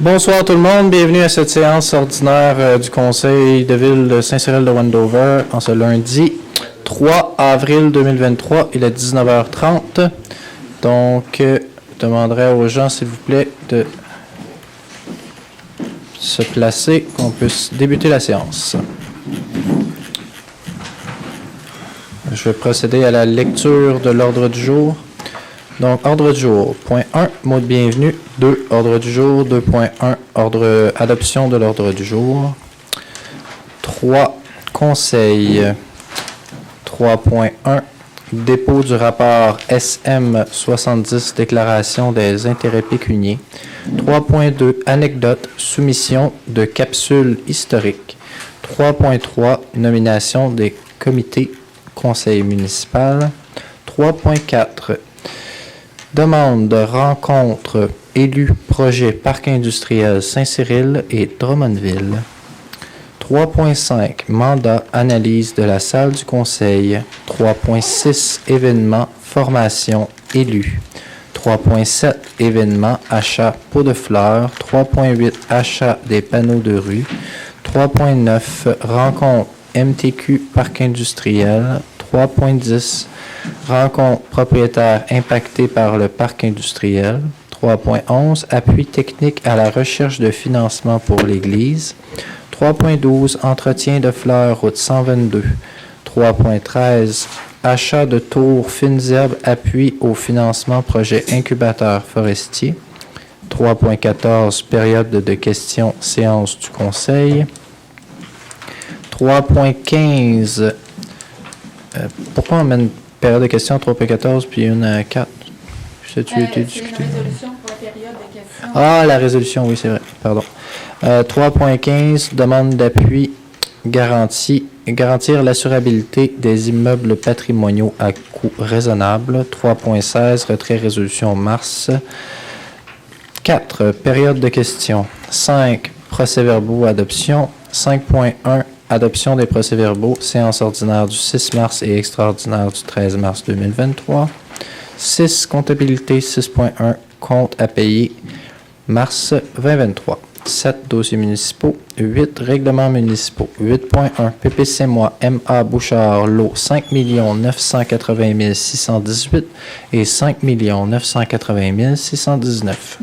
Bonsoir tout le monde, bienvenue à cette séance ordinaire du Conseil de ville de Saint-Cyril de Wendover en ce lundi 3 avril 2023, il est 19h30. Donc, je demanderai aux gens, s'il vous plaît, de se placer, qu'on puisse débuter la séance. Je vais procéder à la lecture de l'ordre du jour. Donc, ordre du jour. Point 1, mot de bienvenue. 2, ordre du jour. 2.1, adoption de l'ordre du jour. 3, conseil. 3.1, dépôt du rapport SM 70, déclaration des intérêts pécuniaires. 3.2, anecdote, soumission de capsules historiques. 3.3, nomination des comités conseil municipal. 3.4, demande de rencontre élus projet Parc industriel Saint-Cyril et Drummondville. 3.5, mandat analyse de la salle du conseil. 3.6, événement formation élus. 3.7, événement achat pot de fleurs. 3.8, achat des panneaux de rue. 3.9, rencontre MTQ Parc industriel. 3.10, rencontre propriétaire impacté par le parc industriel. 3.11, appui technique à la recherche de financement pour l'église. 3.12, entretien de fleurs, route 122. 3.13, achat de tours fines herbes, appui au financement projet incubateur forestier. 3.14, période de questions, séance du conseil. 3.15, pourquoi on met une période de questions à 3.14 puis une à 4? Ça-tu été discuté? Une résolution pour la période de questions. Ah, la résolution, oui, c'est vrai. Pardon. 3.15, demande d'appui, garantir l'assurabilité des immeubles patrimoniaux à coût raisonnable. 3.16, retrait résolution mars. 4, période de questions. 5, procès-verbaux adoption. 5.1, adoption des procès-verbaux, séance ordinaire du 6 mars et extraordinaire du 13 mars 2023. 6, comptabilité. 6.1, compte à payer, mars 2023. 7, dossiers municipaux. 8, règlements municipaux. 8.1, PPC moi, MA Bouchard, lot 5 980 618 et 5 980 619.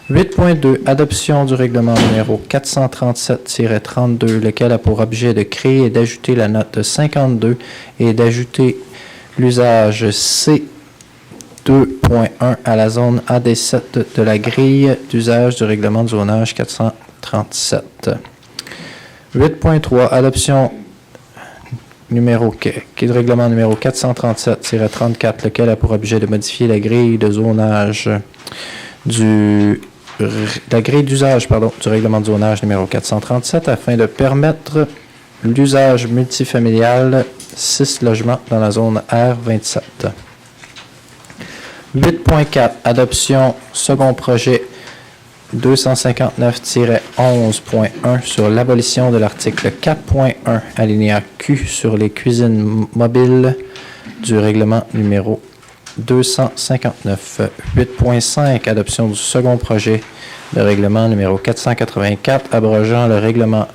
8.2, adoption du règlement numéro 437-32, lequel a pour objet de créer et d'ajouter la note 52 et d'ajouter l'usage C2.1 à la zone AD7 de la grille d'usage du règlement de zonage 437. 8.3, adoption du règlement numéro 437-34, lequel a pour objet de modifier la grille de zonage la grille d'usage du règlement de zonage numéro 437 afin de permettre l'usage multifamilial 6 logements dans la zone R27. 8.4, adoption second projet 259-11.1 sur l'abolition de l'article 4.1 alinéa Q sur les cuisines mobiles du règlement numéro 259. 8.5, adoption du second projet de règlement numéro 484, abrogeant le règlement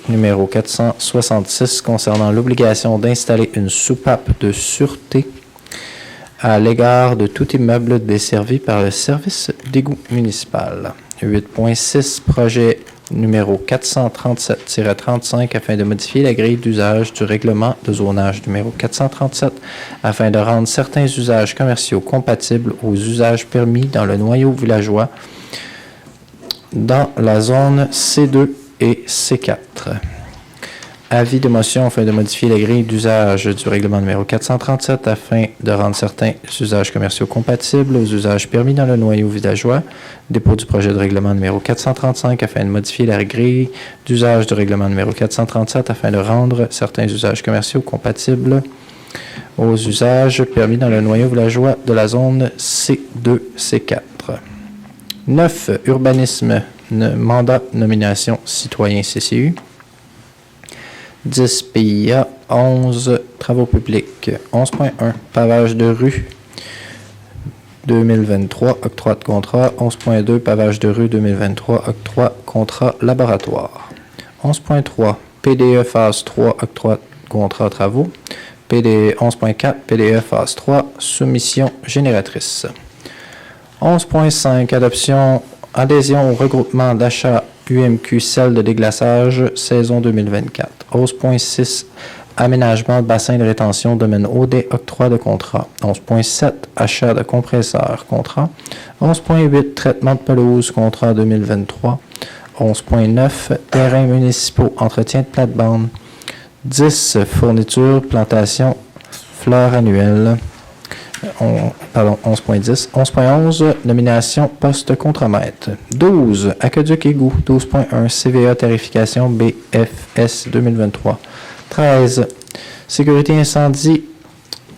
numéro 466 concernant l'obligation d'installer une soupape de sûreté à l'égard de tout immeuble desservi par le service d'égout municipal. 8.6, projet numéro 437-35 afin de modifier la grille d'usage du règlement de zonage numéro 437 afin de rendre certains usages commerciaux compatibles aux usages permis dans le noyau villageois dans la zone C2 et C4. Avis de motion afin de modifier la grille d'usage du règlement numéro 437 afin de rendre certains usages commerciaux compatibles aux usages permis dans le noyau villageois. Dépôt du projet de règlement numéro 435 afin de modifier la grille d'usage du règlement numéro 437 afin de rendre certains usages commerciaux compatibles aux usages permis dans le noyau villageois de la zone C2, C4. 9. Urbanisme, mandat, nomination, citoyen CCU. 10 PIA, 11 travaux publics, 11.1 pavage de rue, 2023, octroi de contrat. 11.2, pavage de rue 2023, octroi contrat laboratoire. 11.3, PDE phase 3, octroi de contrat travaux. 11.4, PDE phase 3, soumission génératrice. 11.5, adhésion au regroupement d'achat UMQ Sel de déglaçage, saison 2024. 11.6, aménagement de bassin de rétention, domaine OD, octroi de contrat. 11.7, achat de compresseur, contrat. 11.8, traitement de pelouse, contrat 2023. 11.9, terrains municipaux, entretien de plate-bande. 10, fourniture, plantation, fleurs annuelles. 11.10. 11.11, nomination poste contremaître. 12, aqueduc égout. 12.1, CVA tarification BFS 2023. 13, sécurité incendie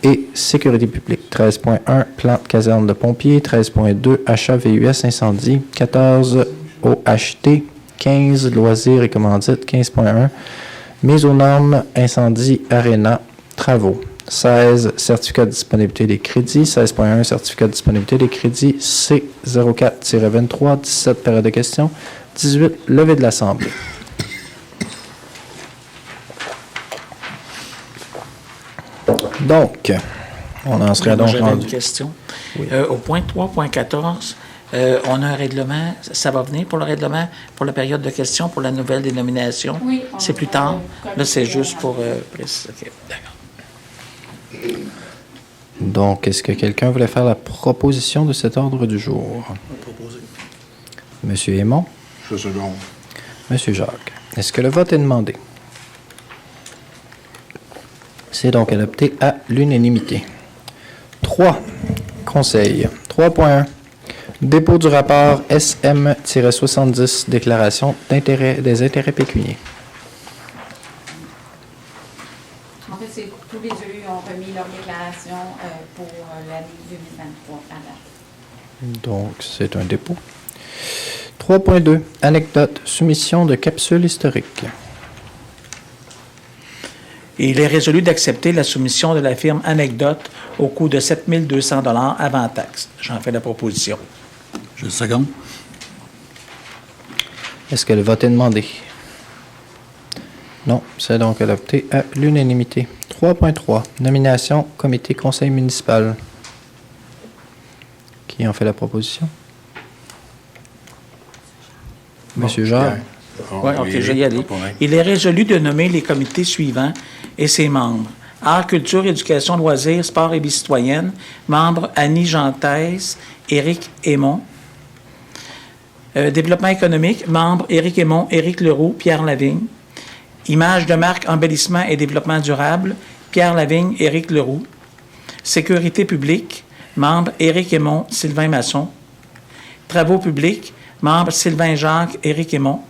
et sécurité publique. 13.1, plan de caserne de pompiers. 13.2, achat VUS incendie. 14, OHT. 15, loisirs et commandites. 15.1, mise aux normes incendie aréna travaux. 16, certificat de disponibilité des crédits. 16.1, certificat de disponibilité des crédits C04-23. 17, période de questions. 18, levée de l'Assemblée. Donc, on en serait donc J'avais rendu. une question. Oui. Au point 3.14, on a un règlement. Ça va venir pour le règlement, pour la période de questions, pour la nouvelle dénomination? Oui. C'est plus tard? Là, c'est juste pour préciser. OK, d'accord. Donc, est-ce que quelqu'un voulait faire la proposition de cet ordre du jour? Monsieur Aymon? Je seconde. Monsieur Jacques. Est-ce que le vote est demandé? C'est donc adopté à l'unanimité. 3. Conseil. 3.1. Dépôt du rapport SM-70, déclaration des intérêts pécuniaires. En fait, c'est tous les élus ont remis leur déclaration pour l'année 2023 à date. Donc, c'est un dépôt. 3.2. Anecdote. Soumission de capsule historique. Et il est résolu d'accepter la soumission de la firme Anecdote au coût de 7 200 $ avant taxe. J'en fais la proposition. Je seconde. Est-ce que le vote est demandé? Non, c'est donc adopté à l'unanimité. 3.3. Nomination comité conseil municipal. Qui en fait la proposition? Monsieur Jacques. Oui, OK, je vais y aller. Il est résolu de nommer les comités suivants et ses membres. Art, culture, éducation, loisirs, sport et vie citoyenne. Membres Annie Gentès, Éric Aymon. Développement économique. Membres Éric Aymon, Éric Leroux, Pierre Lavigne. Image de marque, embellissement et développement durable. Pierre Lavigne, Éric Leroux. Sécurité publique. Membres Éric Aymon, Sylvain Masson. Travaux publics. Membres Sylvain Jacques, Éric Aymon.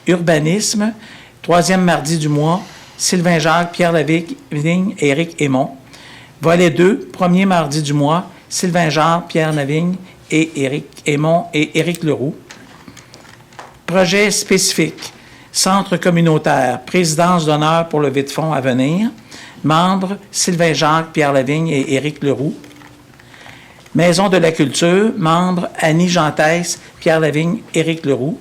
Urbanisme, troisième mardi du mois, Sylvain Jacques, Pierre Lavigne, Éric Aymon. Volet 2, premier mardi du mois, Sylvain Jacques, Pierre Lavigne et Éric Aymon et Éric Leroux. Projet spécifique, centre communautaire, présidence d'honneur pour levée de fonds à venir. Membres Sylvain Jacques, Pierre Lavigne et Éric Leroux. Maison de la culture, membres Annie Gentès, Pierre Lavigne, Éric Leroux.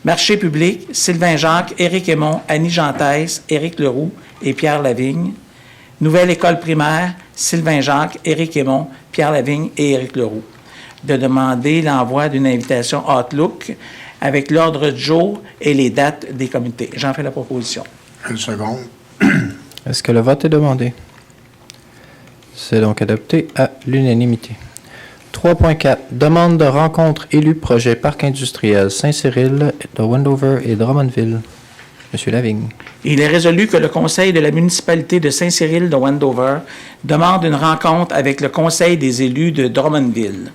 Marché public, Sylvain Jacques, Éric Aymon, Annie Gentès, Éric Leroux et Pierre Lavigne. Nouvelle école primaire, Sylvain Jacques, Éric Aymon, Pierre Lavigne et Éric Leroux. De demander l'envoi d'une invitation Outlook avec l'ordre du jour et les dates des comités. J'en fais la proposition. Je seconde. Est-ce que le vote est demandé? C'est donc adopté à l'unanimité. 3.4. Demande de rencontre élu projet Parc industriel Saint-Cyril de Wendover et Drummondville. Monsieur Lavigne. Il est résolu que le conseil de la municipalité de Saint-Cyril de Wendover demande une rencontre avec le conseil des élus de Drummondville.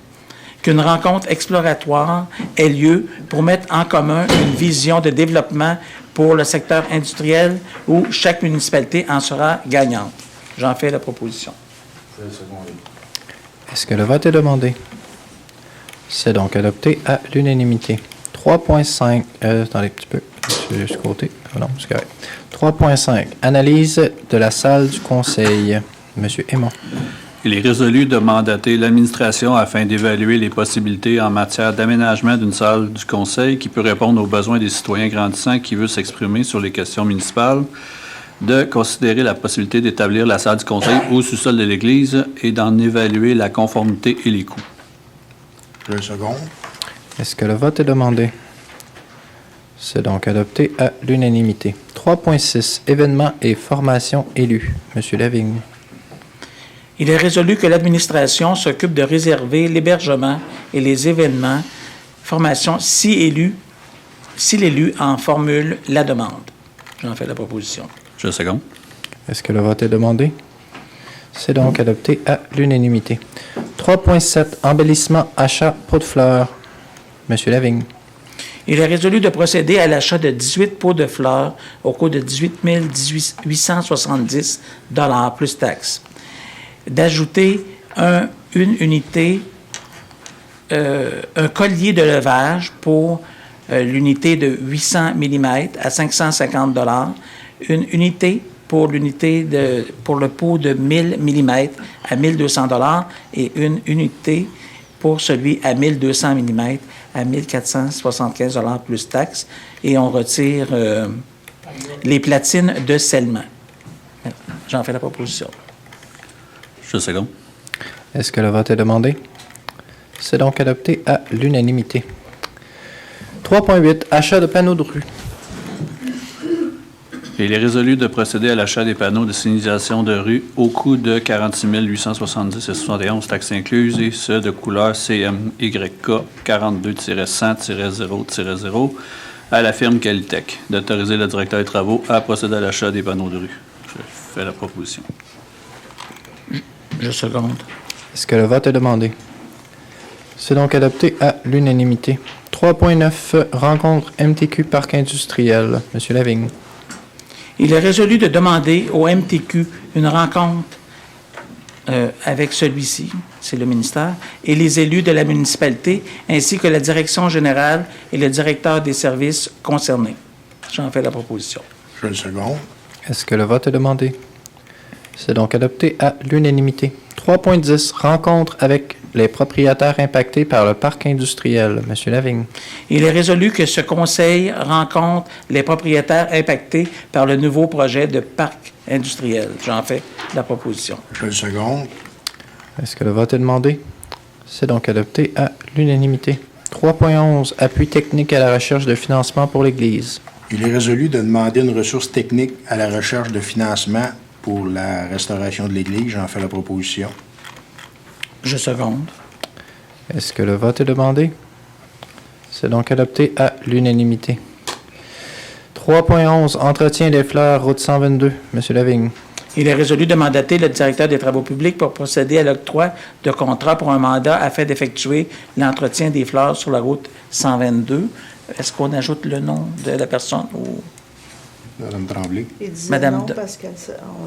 Qu'une rencontre exploratoire ait lieu pour mettre en commun une vision de développement pour le secteur industriel où chaque municipalité en sera gagnante. J'en fais la proposition. Est-ce que le vote est demandé? C'est donc adopté à l'unanimité. 3.5. Attendez un petit peu. Je vais juste côté. Ah non, c'est correct. 3.5. Analyse de la salle du conseil. Monsieur Aymon. Il est résolu de mandater l'administration afin d'évaluer les possibilités en matière d'aménagement d'une salle du conseil qui peut répondre aux besoins des citoyens grandissants qui veulent s'exprimer sur les questions municipales, de considérer la possibilité d'établir la salle du conseil au sous-sol de l'Église et d'en évaluer la conformité et les coûts. Je le seconde. Est-ce que le vote est demandé? C'est donc adopté à l'unanimité. 3.6. Événements et formations élus. Monsieur Lavigne. Il est résolu que l'administration s'occupe de réserver l'hébergement et les événements, formations, si l'élu en formule la demande. J'en fais la proposition. Je le second. Est-ce que le vote est demandé? C'est donc adopté à l'unanimité. 3.7. Embellissement, achat, pots de fleurs. Monsieur Lavigne. Il est résolu de procéder à l'achat de 18 pots de fleurs au coût de 18 870 $ plus taxes. D'ajouter une unité, un collier de levage pour l'unité de 800 mm à 550 $, une unité pour le pot de 1000 mm à 1200 $ et une unité pour celui à 1200 mm à 1475 $ plus taxes, et on retire les platines de scellement. J'en fais la proposition. Je le second. Est-ce que le vote est demandé? C'est donc adopté à l'unanimité. 3.8. Achat de panneaux de rue. Il est résolu de procéder à l'achat des panneaux de signalisation de rue au coût de 46 870,71 taxes incluses, et ce de couleur CMYK 42-100-0-0 à la firme Qualitech, d'autoriser le directeur des travaux à procéder à l'achat des panneaux de rue. Je fais la proposition. Je seconde. Est-ce que le vote est demandé? C'est donc adopté à l'unanimité. 3.9. Rencontre MTQ Parc industriel. Monsieur Lavigne. Il est résolu de demander au MTQ une rencontre avec celui-ci, c'est le ministère, et les élus de la municipalité, ainsi que la direction générale et le directeur des services concernés. J'en fais la proposition. Je le seconde. Est-ce que le vote est demandé? C'est donc adopté à l'unanimité. 3.10. Rencontre avec les propriétaires impactés par le parc industriel. Monsieur Lavigne. Il est résolu que ce conseil rencontre les propriétaires impactés par le nouveau projet de parc industriel. J'en fais la proposition. Je le seconde. Est-ce que le vote est demandé? C'est donc adopté à l'unanimité. 3.11. Appui technique à la recherche de financement pour l'Église. Il est résolu de demander une ressource technique à la recherche de financement pour la restauration de l'Église. J'en fais la proposition. Je seconde. Est-ce que le vote est demandé? C'est donc adopté à l'unanimité. 3.11. Entretien des fleurs, route 122. Monsieur Lavigne. Il est résolu de mandater le directeur des travaux publics pour procéder à l'octroi de contrat pour un mandat afin d'effectuer l'entretien des fleurs sur la route 122. Est-ce qu'on ajoute le nom de la personne ou... Madame Tremblay. Il disait Madame non de- parce qu'on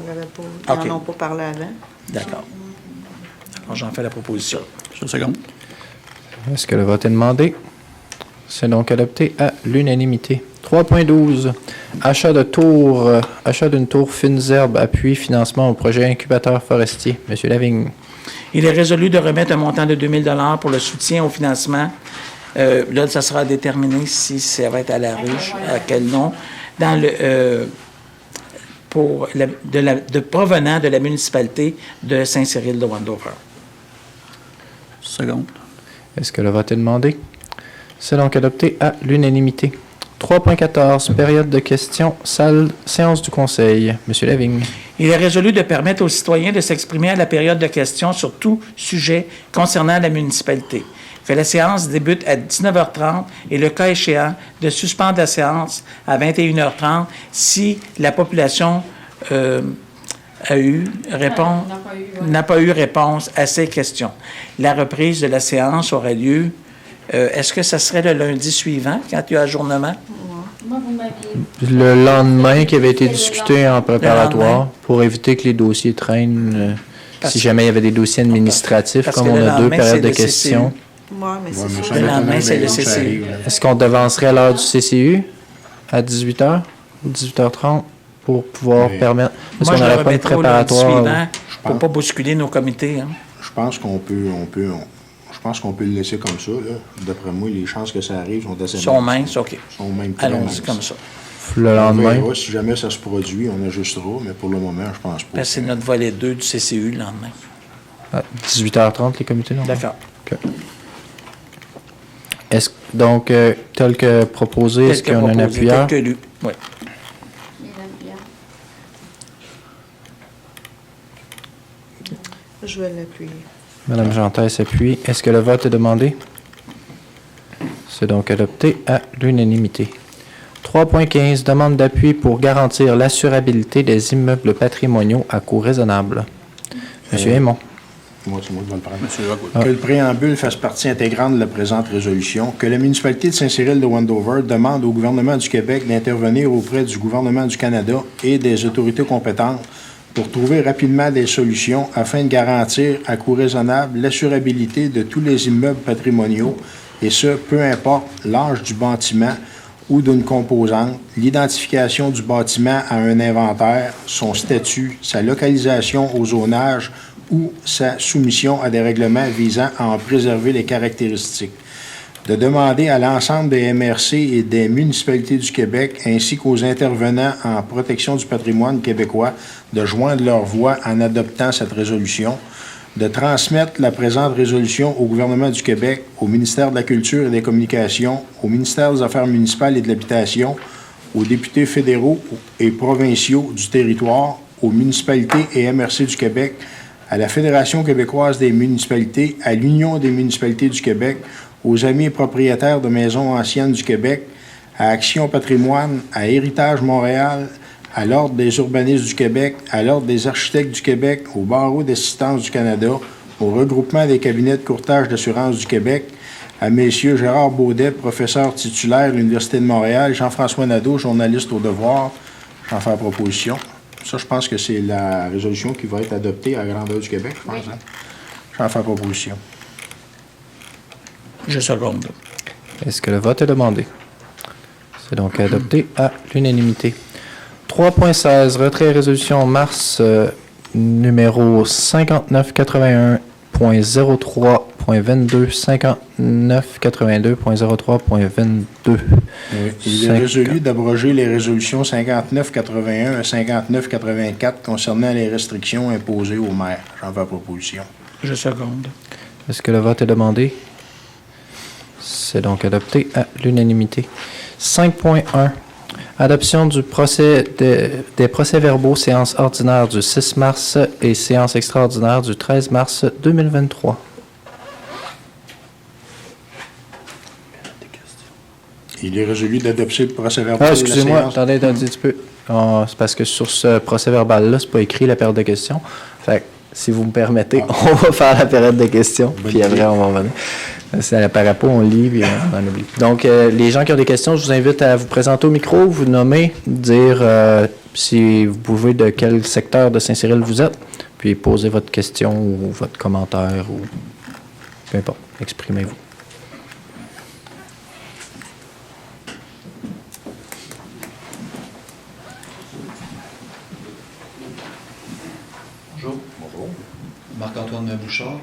l'avait pas, OK. ils n'en ont pas parlé avant. D'accord. Alors, j'en fais la proposition. Je le second. Est-ce que le vote est demandé? C'est donc adopté à l'unanimité. 3.12. Achat d'une tour fines herbes, appui, financement au projet incubateur forestier. Monsieur Lavigne. Il est résolu de remettre un montant de 2 000 $ pour le soutien au financement. Là, ça sera déterminé si ça va être à la ruche, à quel nom, dans le, provenant de la municipalité de Saint-Cyril-de-Wandover. Second. Est-ce que le vote est demandé? C'est donc adopté à l'unanimité. 3.14. Période de questions, séance du Conseil. Monsieur Lavigne. Il est résolu de permettre aux citoyens de s'exprimer à la période de questions sur tout sujet concernant la municipalité. Que la séance débute à 19h30 et, le cas échéant, de suspendre la séance à 21h30 si la population n'a pas eu réponse à ces questions. La reprise de la séance aura lieu. Est-ce que ça serait le lundi suivant, quand il y a ajournement? Moi, vous m'aviez... Le lendemain qui avait été discuté en préparatoire lendemain. pour éviter que les dossiers traînent Parce si que- jamais il y avait des dossiers administratifs, parce comme que on le a deux lendemain, périodes de c'est le questions. Ouais, mais c'est Ouais, mais ça. ça, Le lendemain, c'est le ça CCU. arrive, là. Est-ce qu'on devancerait l'heure du CCU à 18h ou 18h30 pour pouvoir Oui. permettre... Parce Moi, qu'on je le n'aurait pas une remettrai au lundi préparatoire. suivant. Je Pour pas bousculer nos comités. Hein. Je pense qu'on peut le laisser comme ça, là. D'après moi, les chances que ça arrive sont assez Sont minces, OK. Sont même très Allons-y minces. comme ça. Le On lendemain. verra, si jamais ça se produit, on ajustera, mais pour le moment, je pense pas. Parce que c'est notre volet 2 du CCU le lendemain. À 18h30, les comités, non? D'accord. OK. Donc, tel que proposé, est-ce qu'on a un appuyeur? Tel que lu, oui. Mesdames Pierre. Je vais l'appuyer. Madame Gentès s'appuie. Est-ce que le vote est demandé? C'est donc adopté à l'unanimité. 3.15, demande d'appui pour garantir l'assurabilité des immeubles patrimoniaux à coût raisonnable. Monsieur Aymon. Moi, c'est moi qui vais le prendre. Monsieur Rockwood. Que le préambule fasse partie intégrante de la présente résolution, que la municipalité de Saint-Cyril de Wendover demande au gouvernement du Québec d'intervenir auprès du gouvernement du Canada et des autorités compétentes pour trouver rapidement des solutions afin de garantir à coût raisonnable l'assurabilité de tous les immeubles patrimoniaux, et ce, peu importe l'âge du bâtiment ou d'une composante, l'identification du bâtiment à un inventaire, son statut, sa localisation au zonage ou sa soumission à des règlements visant à en préserver les caractéristiques. De demander à l'ensemble des MRC et des municipalités du Québec, ainsi qu'aux intervenants en protection du patrimoine québécois, de joindre leur voix en adoptant cette résolution, de transmettre la présente résolution au gouvernement du Québec, au ministère de la Culture et des Communications, au ministère des Affaires municipales et de l'Habitation, aux députés fédéraux et provinciaux du territoire, aux municipalités et MRC du Québec, à la Fédération québécoise des municipalités, à l'Union des municipalités du Québec, aux amis et propriétaires de maisons anciennes du Québec, à Action Patrimoine, à Héritage Montréal, à l'Ordre des urbanistes du Québec, à l'Ordre des architectes du Québec, au Barreau d'assistance du Canada, au Regroupement des cabinets de courtage d'assurance du Québec, à messieurs Gérard Baudet, professeur titulaire à l'Université de Montréal, Jean-François Nadeau, journaliste au Devoir, j'en fais la proposition. Ça, je pense que c'est la résolution qui va être adoptée à la grandeur du Québec, je pense. Oui. Hein? J'en fais la proposition. Je seconde. Est-ce que le vote est demandé? C'est donc adopté à l'unanimité. 3.16, retrait résolution mars numéro 5981.03.22, 5982.03.22. Oui. Il est résolu d'abroger les résolutions 5981 et 5984 concernant les restrictions imposées aux maires. J'en fais la proposition. Je seconde. Est-ce que le vote est demandé? C'est donc adopté à l'unanimité. 5.1. Adoption du des procès-verbaux séance ordinaire du 6 mars et séance extraordinaire du 13 mars 2023. Il est résolu d'adopter le procès-verbal. Ah, de la excusez-moi, séance. attendez un petit peu. C'est parce que sur ce procès-verbal-là, c'est pas écrit la période de questions. Fait que, si vous me permettez, on va faire la période de questions, Bonne puis après, idée. on va revenir. Ça n'apparaît pas, on lit, puis on en oublie. Donc, les gens qui ont des questions, je vous invite à vous présenter au micro, vous nommer, dire si vous pouvez de quel secteur de Saint-Cyril vous êtes, puis poser votre question ou votre commentaire, ou peu importe, exprimez-vous. Bonjour. Marc-Antoine Bouchard.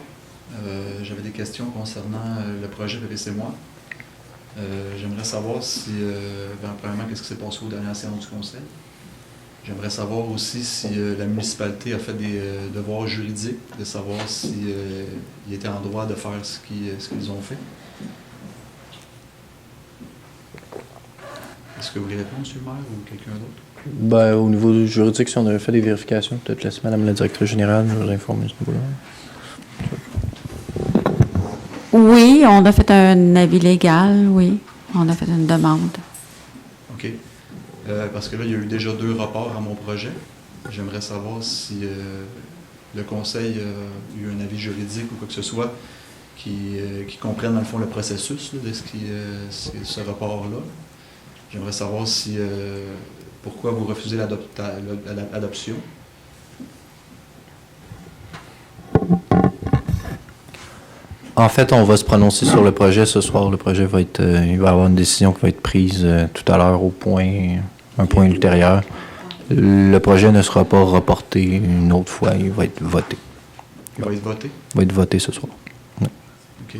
J'avais des questions concernant le projet PPC-moi. J'aimerais savoir si, premièrement, qu'est-ce qui s'est passé aux dernières séances du Conseil. J'aimerais savoir aussi si la municipalité a fait des devoirs juridiques, de savoir s'ils étaient en droit de faire ce qu'ils ont fait. Est-ce que vous voulez répondre, M. le maire, ou quelqu'un d'autre? Ben, au niveau juridique, si on avait fait des vérifications, peut-être laisser Mme la directrice générale nous informer de ce niveau-là. Oui, on a fait un avis légal, oui. On a fait une demande. OK. Parce que là, il y a eu déjà 2 rapports à mon projet. J'aimerais savoir si le Conseil a eu un avis juridique ou quoi que ce soit qui comprenne, dans le fond, le processus là, de c'est ce rapport-là. J'aimerais savoir si pourquoi vous refusez l'adoption. En fait, on va se prononcer sur le projet ce soir. Le projet va être, il va y avoir une décision qui va être prise tout à l'heure un point ultérieur. Le projet ne sera pas reporté une autre fois, il va être voté. Il va être voté? Il va être voté ce soir. OK.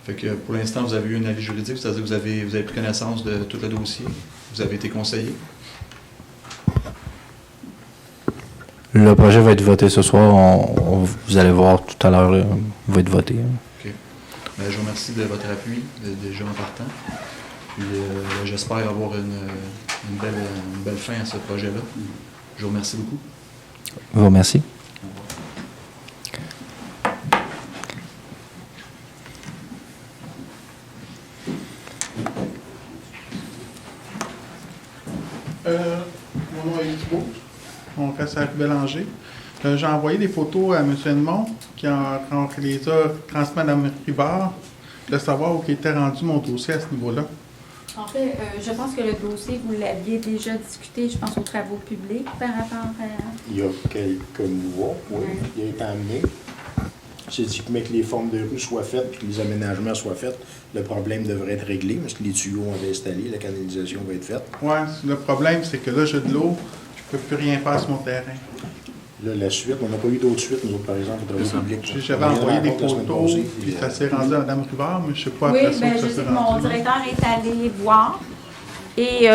Fait que pour l'instant, vous avez eu un avis juridique, c'est-à-dire que vous avez pris connaissance de tout le dossier. Vous avez été conseillé. Le projet va être voté ce soir. Vous allez voir tout à l'heure, là, il va être voté. OK. Ben, je vous remercie de votre appui déjà en partant. Puis j'espère avoir une belle fin à ce projet-là. Je vous remercie beaucoup. Je vous remercie. Mon nom est Thibault. On reste à Bélanger. J'ai envoyé des photos à M. Edmond, qui les a transmises à Mme Rivard, de savoir où était rendu mon dossier à ce niveau-là. En fait, je pense que le dossier, vous l'aviez déjà discuté, je pense, aux travaux publics par rapport à... Il y a quelques mois, oui, il a été amené. C'est dit que, mais que les formes de rue soient faites et que les aménagements soient faits, le problème devrait être réglé parce que les tuyaux ont été installés, la canalisation va être faite. Oui, le problème, c'est que là, j'ai de l'eau, je ne peux plus rien faire sur mon terrain. Là, la suite, on n'a pas eu d'autres suites, nous autres, par exemple, au travaux publics. J'avais envoyé des photos, puis ça s'est rendu à Mme Rivard, mais je ne sais pas Oui, après ça ben, que je ça sais s'est que mon rendu. directeur est allé voir. Et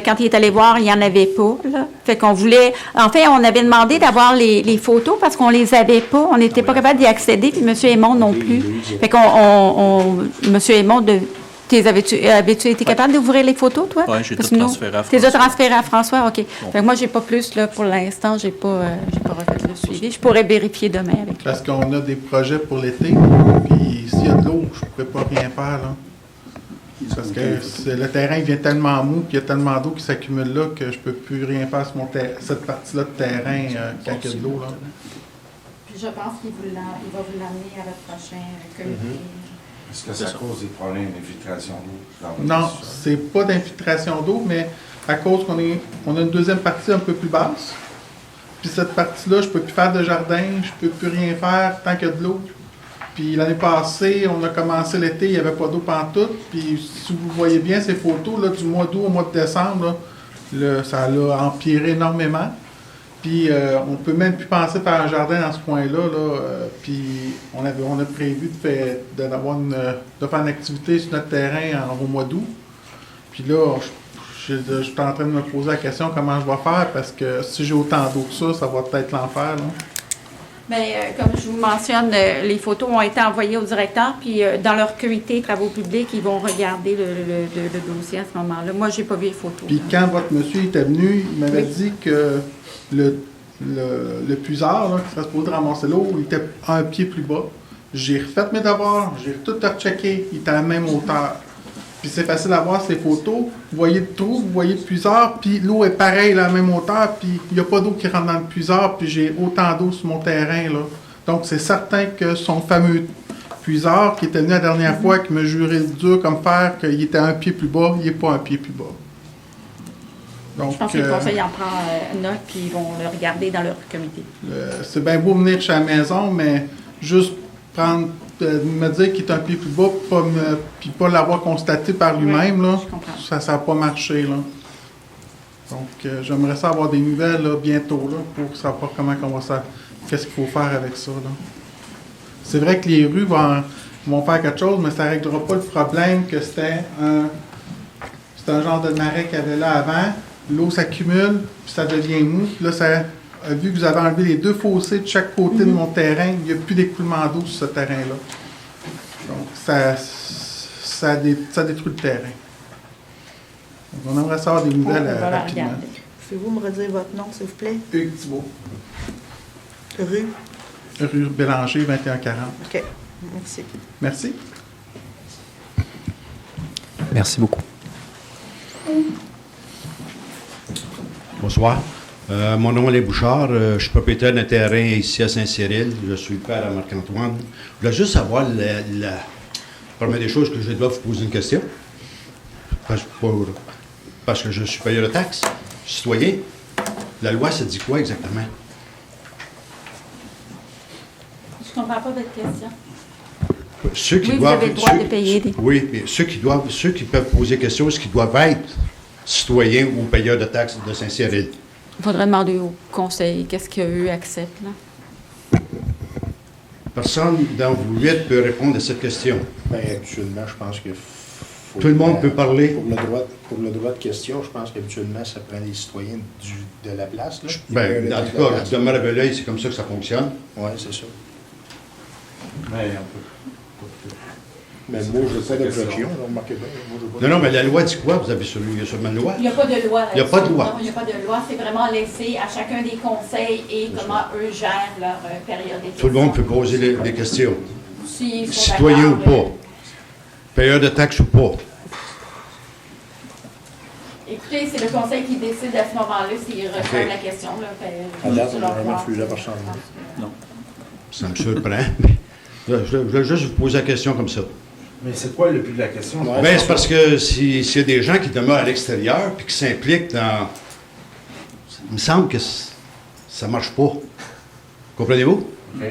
quand il est allé voir, il n'y en avait pas. Là. Fait qu'on voulait... En fait, on avait demandé d'avoir les photos parce qu'on les avait pas. On n'était pas capable d'y accéder, puis M. Aymon non plus. Fait qu'on... M. Aymon, avais-tu été capable d'ouvrir les photos, toi? Oui, j'ai Parce tout que nous, transféré à tu les as François. transférés à François, OK. Bon. Fait que moi, j'ai pas plus, là, pour l'instant. J'ai pas refait le suivi. Je pourrais vérifier demain avec lui. Parce qu'on a des projets pour l'été, puis s'il y a de l'eau, je ne pourrais pas rien faire, là. Parce que le terrain vient tellement mou, puis il y a tellement d'eau qui s'accumule là que je ne peux plus rien faire sur cette partie-là de terrain quand il y a de l'eau, là. Puis je pense qu'il va vous l'amener à votre prochain comité. Est-ce que c'est à cause des problèmes d'infiltration d'eau? Non, c'est pas d'infiltration d'eau, mais à cause qu'on a une deuxième partie un peu plus basse. Puis cette partie-là, je peux plus faire de jardin, je peux plus rien faire tant qu'il y a de l'eau. Puis l'année passée, on a commencé l'été, il n'y avait pas d'eau pantoute. Puis si vous voyez bien ces photos, là, du mois d'août au mois de décembre, là, ça l'a empiré énormément. Puis on peut même plus penser faire un jardin dans ce coin-là. Puis on a prévu de faire une activité sur notre terrain au mois d'août. Puis là, je suis en train de me poser la question comment je vais faire parce que si j'ai autant d'eau que ça va peut-être l'enfer. Bien, comme je vous mentionne, les photos ont été envoyées au directeur, puis dans leur comité travaux publics, ils vont regarder le dossier à ce moment-là. Moi, j'ai pas vu les photos. Puis quand votre monsieur était venu, il m'avait dit que le puisard, là, qui serait supposé ramasser l'eau, il était un pied plus bas. J'ai refait mes devoirs, j'ai tout rechecké, il était à la même hauteur. Puis c'est facile à voir ces photos. Vous voyez le trou, vous voyez le puisard, puis l'eau est pareille à la même hauteur, puis il n'y a pas d'eau qui rentre dans le puisard, puis j'ai autant d'eau sur mon terrain, là. Donc c'est certain que son fameux puisard, qui était venu la dernière fois, qui me jurait dur comme fer, qu'il était un pied plus bas, il n'est pas un pied plus bas. Donc, je pense que le conseil en prend note, puis ils vont le regarder dans leur comité. C'est bien beau venir chez la maison, mais juste me dire qu'il est un pied plus bas, puis pas l'avoir constaté par lui-même, là, ça n'a pas marché. Là. Donc, j'aimerais ça avoir des nouvelles là, bientôt là, pour savoir qu'est-ce qu'il faut faire avec ça. Là. C'est vrai que les rues vont faire quelque chose, mais ça ne réglera pas le problème que c'était un genre de marais qu'il y avait là avant. L'eau s'accumule, puis ça devient mou. Puis là, vu que vous avez enlevé les deux fossés de chaque côté de mon terrain, il n'y a plus d'écoulement d'eau sur ce terrain-là. Donc, ça détruit le terrain. Donc, on aimerait savoir des nouvelles rapidement. Pouvez-vous me redire votre nom, s'il vous plaît? Hugues Thibault. Rue Bélanger, 2140. OK. Merci. Merci. Merci beaucoup. Bonsoir. Mon nom est Alain Bouchard. Je suis propriétaire d'un terrain ici à Saint-Cyril. Je suis le père à Marc-Antoine. Je voulais juste savoir la première des choses que je dois vous poser une question. Parce que je suis payeur de taxes, citoyen. La loi, ça dit quoi exactement? Je ne comprends pas votre question. Ceux qui oui, doivent, vous avez le droit de payer des... Oui, mais ceux qui peuvent poser question, ce qui doivent être citoyens ou payeurs de taxes de Saint-Cyril. Il faudrait demander au conseil qu'est-ce qu'eux acceptent, là. Personne dans vous 8 peut répondre à cette question. Ben, habituellement, je pense que faut... Tout le monde peut parler. Pour le droit de question, je pense qu'habituellement, ça prend les citoyens de la place. Là. Ben, en tout cas, je demeure à l'œil, c'est comme ça que ça fonctionne. Oui, c'est ça. Mais on peut. Mais moi, je n'ai pas d'objection, remarquez bien. Moi, j'ai pas Non, mais la loi dit quoi? Vous avez sûrement une loi? Il n'y a pas de loi. Il n'y a pas de loi. Non, il n'y a pas de loi. C'est vraiment laissé à chacun des conseils et comment eux gèrent leur période d'études. Tout le monde peut poser des questions. S'ils sont Citoyen ou d'accord, pas. Payeur de taxes ou pas. Écoutez, c'est le conseil qui décide à ce moment-là s'il reçoit la question. Là, À date, on sur n'a leur jamais part. refusé la personne. Ça me surprend. Je voulais juste vous poser la question comme ça. Mais c'est quoi le but de la question? Ouais. Ben, c'est parce que s'il y a des gens qui demeurent à l'extérieur puis qui s'impliquent dans... Il me semble que ça ne marche pas. Comprenez-vous? OK.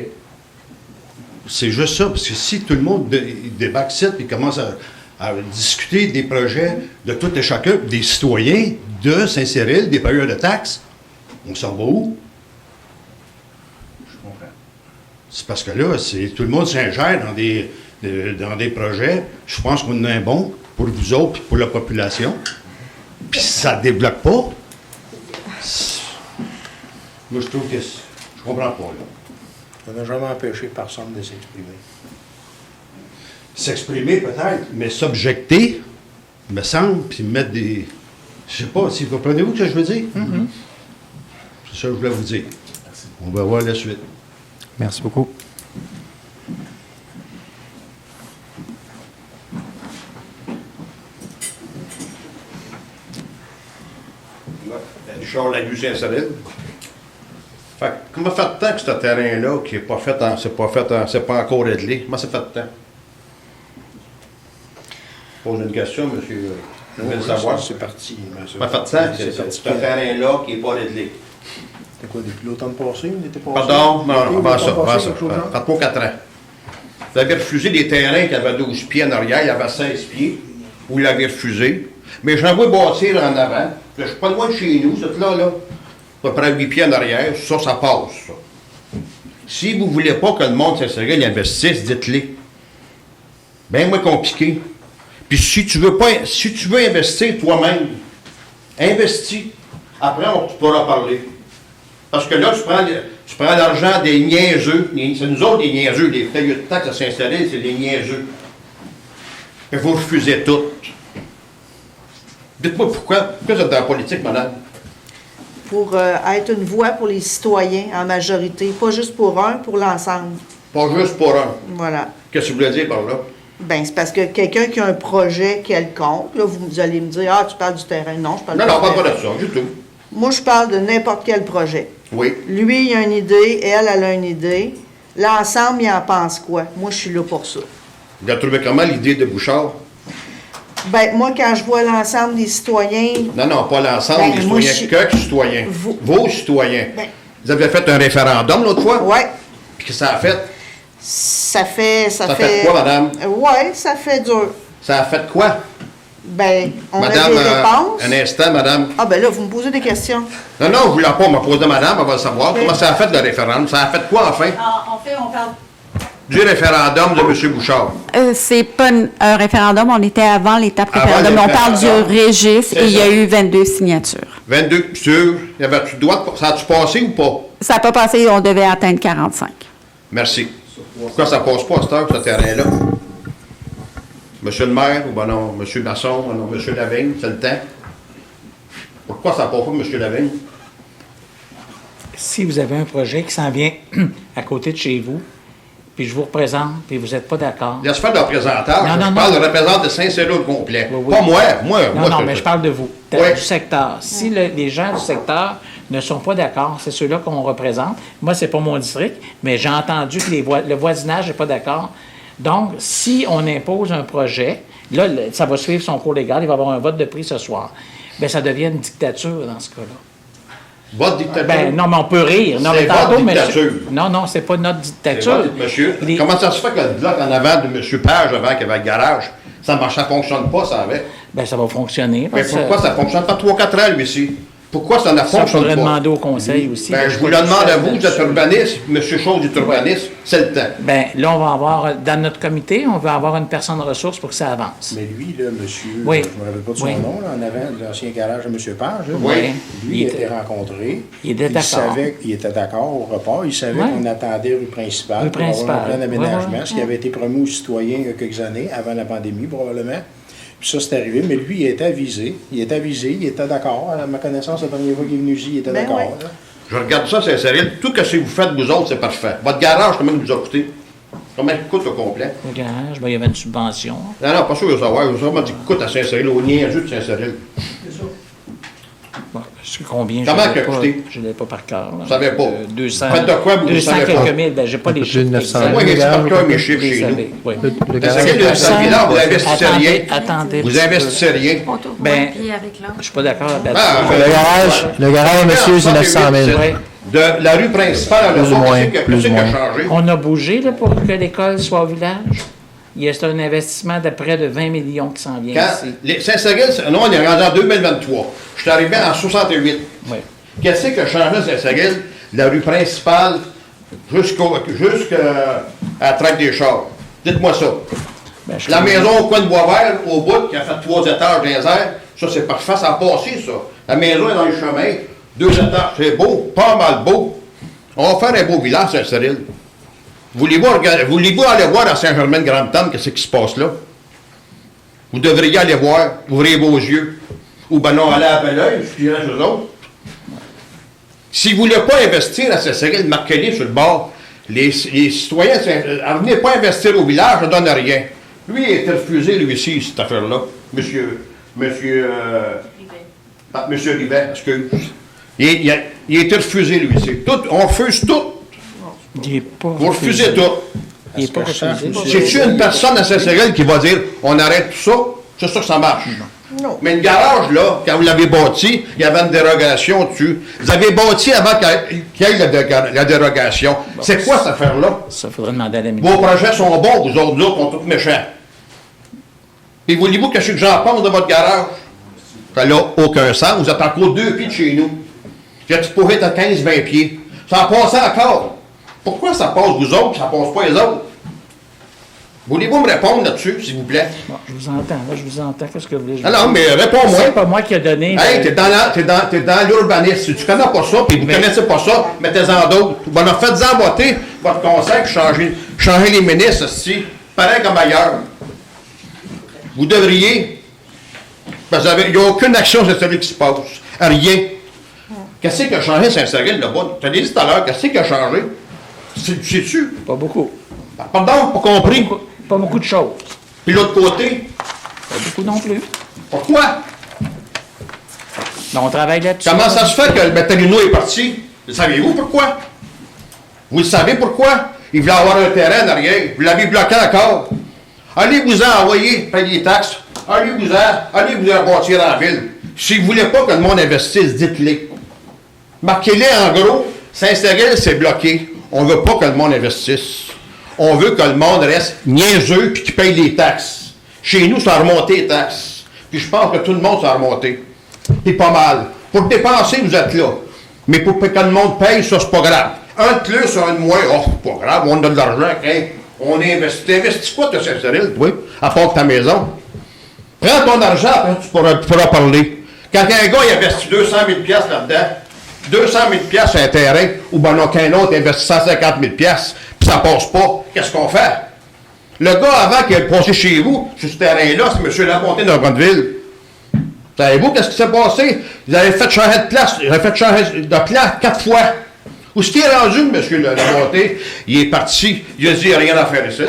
C'est juste ça, parce que si tout le monde débarque ici et commence à discuter des projets de tout et chacun, des citoyens de Saint-Cyril, des payeurs de taxes, on s'en va où? Je comprends. C'est parce que là, tout le monde s'ingère dans des projets. Je pense qu'on en a un bon pour vous autres et pour la population. Puis ça ne débloque pas. Moi, je trouve que je comprends pas, là. On n'a jamais empêché personne de s'exprimer. S'exprimer peut-être, mais s'objecter, me semble, puis mettre des... Je sais pas, si vous comprenez-vous ce que je veux dire? C'est ça que je voulais vous dire. Merci. On va voir la suite. Merci beaucoup. Richard Lagu Saint-Cyril. Fait que, comment fait de temps que ce terrain-là, qui n'est pas fait, c'est pas encore réglé? Comment ça fait de temps? Je pose une question, monsieur. Je veux savoir. C'est parti. Comment fait de temps que ce terrain-là qui n'est pas réglé? C'était quoi, depuis l'automne passé? Il était passé? Pardon? Non, avant ça. Quelque chose genre? Faites-moi 4 ans. Vous avez refusé des terrains qui avaient 12 pieds en arrière, il y avait 16 pieds. Vous l'avez refusé. Mais j'en vois bâtir en avant. Là, je ne suis pas loin de chez nous, cette là. À peu près 8 pieds en arrière. Ça passe, ça. Si vous ne voulez pas que le monde Saint-Cyril investisse, dites-le. Bien moins compliqué. Puis si tu veux investir toi-même, investis. Après, tu pourras parler. Parce que là, tu prends l'argent des niaiseux. C'est nous autres, les niaiseux. Les payeurs de taxes à Saint-Cyril, c'est des niaiseux. Et vous refusez tout. Dites-moi pourquoi vous êtes dans la politique, madame? Pour être une voix pour les citoyens en majorité, pas juste pour un, pour l'ensemble. Pas juste pour un. Voilà. Qu'est-ce que vous voulez dire par là? Ben c'est parce que quelqu'un qui a un projet quelconque, là, vous allez me dire, tu parles du terrain. Non, je parle Non, du non, terrain. pas de ça, du tout. Moi, je parle de n'importe quel projet. Oui. Lui, il a une idée, elle a une idée. L'ensemble, il en pense quoi? Moi, je suis là pour ça. Vous avez trouvé comment l'idée de Bouchard? Ben moi, quand je vois l'ensemble des citoyens... Non, pas l'ensemble Ben, des moi, citoyens, je- que citoyens. Vos citoyens. Ben- Vous avez fait un référendum l'autre fois? Ouais. Puis que ça a fait? Ça fait... Ça fait quoi, madame? Ouais, ça fait dur. Ça a fait quoi? Ben, on Madame, a des réponses. un instant, madame. Ah ben là, vous me posez des questions. Non, je ne voulais pas me poser madame, elle va le savoir. Ok. Comment ça a fait le référendum? Ça a fait quoi, enfin? En fait, on parle. Du référendum de M. Bouchard. C'est pas un référendum, on était avant l'étape Avant référendum. le On parle du référendum. registre C'est et il y a ça. eu 22 signatures. 22 sûrs. Y avait-tu droit de... Ça a-tu passé ou pas? Ça n'a pas passé, on devait atteindre 45. Merci. Pourquoi ça passe pas à cette heure, ce terrain-là? Monsieur le maire, ou ben non, Monsieur Masson, ou non, Monsieur Lavigne, c'est le temps. Pourquoi ça passe pas, Monsieur Lavigne? Si vous avez un projet qui s'en vient à côté de chez vous, puis je vous représente, puis vous n'êtes pas d'accord. Laisse faire le représentant. Non, non, Je parle non. de représentant de Saint-Cyril au complet. Oui, oui. Pas moi. Moi, Non, mais je parle de vous, Oui. du secteur. Si les gens du secteur ne sont pas d'accord, c'est ceux-là qu'on représente. Moi, c'est pas mon district, mais j'ai entendu que le voisinage n'est pas d'accord. Donc, si on impose un projet, là, ça va suivre son cours légal, il va y avoir un vote de prix ce soir. Bien, ça devient une dictature dans ce cas-là. Votre dictature. Ben, non, mais on peut rire. Non, C'est mais votre tantôt, dictature. Non, c'est pas notre C'est dictature. votre- monsieur, Les- comment ça se fait que le bloc en avant de M. Page, avant qu'il y avait le garage, Ça ne fonctionne pas, ça, avec. Ben, ça va fonctionner. Mais parce pourquoi que ça ne fonctionne pas 3-4 ans, lui, ici? Pourquoi ça ne ça fonctionne faudrait pas? demander au conseil aussi. Ben, je vous le demande à vous, vous êtes urbaniste, M. Chose est urbaniste, c'est le temps. Ben, là, on va avoir, dans notre comité, on va avoir une personne ressource pour que ça avance. Mais lui, là, monsieur, Oui. je ne me rappelle pas de son Oui. nom, là, en avant de l'ancien garage de M. Page, là. Oui. Lui, il Il était était- rencontré. il était d'accord. savait qu'il était d'accord au report. Il savait Ouais. qu'on attendait rue principale Rue pour avoir un principale. plan d'aménagement, Ouais, ouais. ce qui avait été promis aux citoyens il y a quelques années, avant la pandémie, probablement. Puis ça, c'est arrivé, mais lui, il était avisé. Il était d'accord. À ma connaissance, la première fois qu'il est venu ici, il était Ben d'accord. ouais. là. Je regarde ça, c'est sérieux. Tout ce que vous faites, vous autres, c'est parfait. Votre garage, combien il vous a coûté? Combien il coûte au complet? Le garage, ben, il y avait une subvention. Non, pas sûr de savoir. Je veux savoir combien il coûte à Saint-Cyril, au niaiseux de Saint-Cyril. Bon, je sais combien. Comment je l'ai qu'il a pas- coûté? Je ne l'ai pas par cœur. Là. Vous savez pas. 200. Faites de quoi, vous 200 savez quelques pas? mille. Ben, j'ai pas Un peu les plus chiffres. de 900 exacts. Moi, il est garage, par cœur mes Je chiffres les chez nous. avais, oui. Le Parce garage, que le 100 000 vous investissez rien. Attendez. Vous investissez rien. Ben, puis avec l'autre. je suis pas d'accord avec Ah, le garage, monsieur, c'est 900 000. Ouais. De la rue principale à la Plus ou moins, qu'est-ce plus qui ou a moins. changé? On a bougé là, pour que l'école soit au village. C'est un investissement de près de 20 millions qui s'en vient Quand ici. Saint-Cyril, non, on est rendu en 2023. Je suis arrivé en 68. Oui. Qu'est-ce qui a changé à Saint-Cyril? La rue principale jusqu'à la traque des chars. Dites-moi ça. Ben, je La connais- maison au coin de Boisvert, au bout, qui a fait 3 étages dans les airs, ça c'est parfait, ça a passé ça. La maison est dans les chemins, 2 étages, c'est beau, pas mal beau. On va faire un beau village, Saint-Cyril. Voulez-vous aller voir à Saint-Germain-de-Grande-Tente qu'est-ce qui se passe là? Vous devriez aller voir, ouvrez vos yeux. Ou ben non, allez à Belleuil, je dirais aux autres. Si vous ne voulez pas investir à Saint-Cyril, marquez-les sur le bord. Les citoyens, venez pas investir au village, ne donne rien. Lui, il a été refusé, lui aussi, cette affaire-là. Monsieur Rivet, excuse. Il a été refusé, lui aussi. Tout, on refuse tout. Il est pas Vous refusez tout. Il n'est pas Parce que je refusé. sache, C'est-tu une personne à Saint-Cyril qui va dire on arrête tout ça? C'est ça que ça marche. Non. Mais le garage, là, quand vous l'avez bâti, il y avait une dérogation dessus. Vous avez bâti avant qu'il y ait la dérogation. C'est quoi cette affaire-là? Ça, faudrait demander à la Vos ministre. projets sont bons, vous autres, là, sont tous méchants. Puis voulez-vous que j'en pense de votre garage? Ça n'a aucun sens. Vous êtes encore 2 pieds de chez nous. Tu pourrais être à 15-20 pieds. Ça a passé encore. Pourquoi ça passe vous autres, ça passe pas les autres? Voulez-vous me répondre là-dessus, s'il vous plaît? Bon, je vous entends, là, je vous entends. Qu'est-ce que vous voulez? Ah non, mais réponds-moi. C'est pas moi qui a donné. Hey, t'es dans l'urbanisme. Si tu connais pas ça, puis vous connaissez pas ça, mettez-en d'autres. Bon, faites-en voter votre conseil, puis changez les ministres, ici, pareil comme ailleurs. Vous devriez, parce qu'il n'y a aucune action sur celui qui se passe. Rien. Qu'est-ce qui a changé Saint-Cyril, là-bas? Tu as dit tout à l'heure, qu'est-ce qui a changé? Sais-tu? Pas beaucoup. Pardon, pas compris. Pas beaucoup de choses. Puis l'autre côté, Pas beaucoup non plus. pourquoi? Mais on travaille là-dessus. Comment ça se fait que le Batalino est parti? Le savez-vous pourquoi? Vous le savez pourquoi? Il voulait avoir un terrain derrière. Vous l'avez bloqué encore. Allez-vous-en envoyer, payer des taxes. Allez-vous-en bâtir en ville. Si vous ne voulez pas que le monde investisse, dites-le. Marquez-les en gros. Saint-Cyril, c'est bloqué. On ne veut pas que le monde investisse. On veut que le monde reste niaiseux et qu'il paye les taxes. Chez nous, ça a remonté les taxes. Puis je pense que tout le monde ça a remonté. C'est pas mal. Pour dépenser, vous êtes là. Mais pour que le monde paye, ça, c'est pas grave. Un de plus, un de moins, oh, c'est pas grave, on a de l'argent, hein. On investit. T'investis quoi, toi, Saint-Cyril, oui, à part ta maison? Prends ton argent, après, tu pourras parler. Quand un gars il investit 200 000 $ là-dedans, 200 000 sur un terrain, ou ben non, qu'un autre investit 150 000 $, puis ça passe pas, qu'est-ce qu'on fait? Le gars, avant qu'il ait passé chez vous, sur ce terrain-là, c'est M. Lafontaine de Grandeville. Savez-vous qu'est-ce qui s'est passé? Vous avez fait changer de place, vous avez fait changer de plan 4 fois. Où est-ce qu'il est rendu, M. Lafontaine? Il est parti, il a dit, il n'y a rien à faire ici.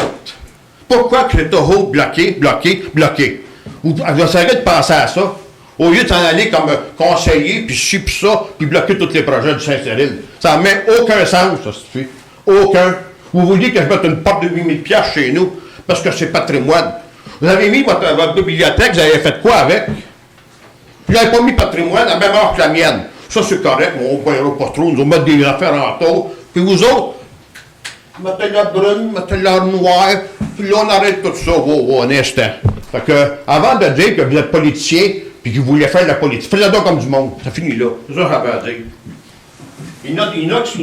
Pourquoi que le Toho bloqué? Vous essayez de penser à ça. Au lieu de s'en aller comme conseiller, puis ci, puis ça, puis bloquer tous les projets du Saint-Cyril. Ça n'a même aucun sens, ça, se fait. Aucun. Vous vouliez que je mette une porte de 8 000 $ chez nous, parce que c'est patrimoine. Vous avez mis votre bibliothèque, vous avez fait quoi avec? Vous n'avez pas mis patrimoine à même heure que la mienne. Ça, c'est correct, mais on ne paiera pas trop. Nous allons mettre des affaires en taux. Puis vous autres, mettez la brune, mettez la noire, puis là, on arrête tout ça. Un instant. Fait que, avant de dire que vous êtes politicien, puis que vous voulez faire de la politique, faites-le donc comme du monde. Ça finit là. C'est ça que j'avais à dire. Il y en a qui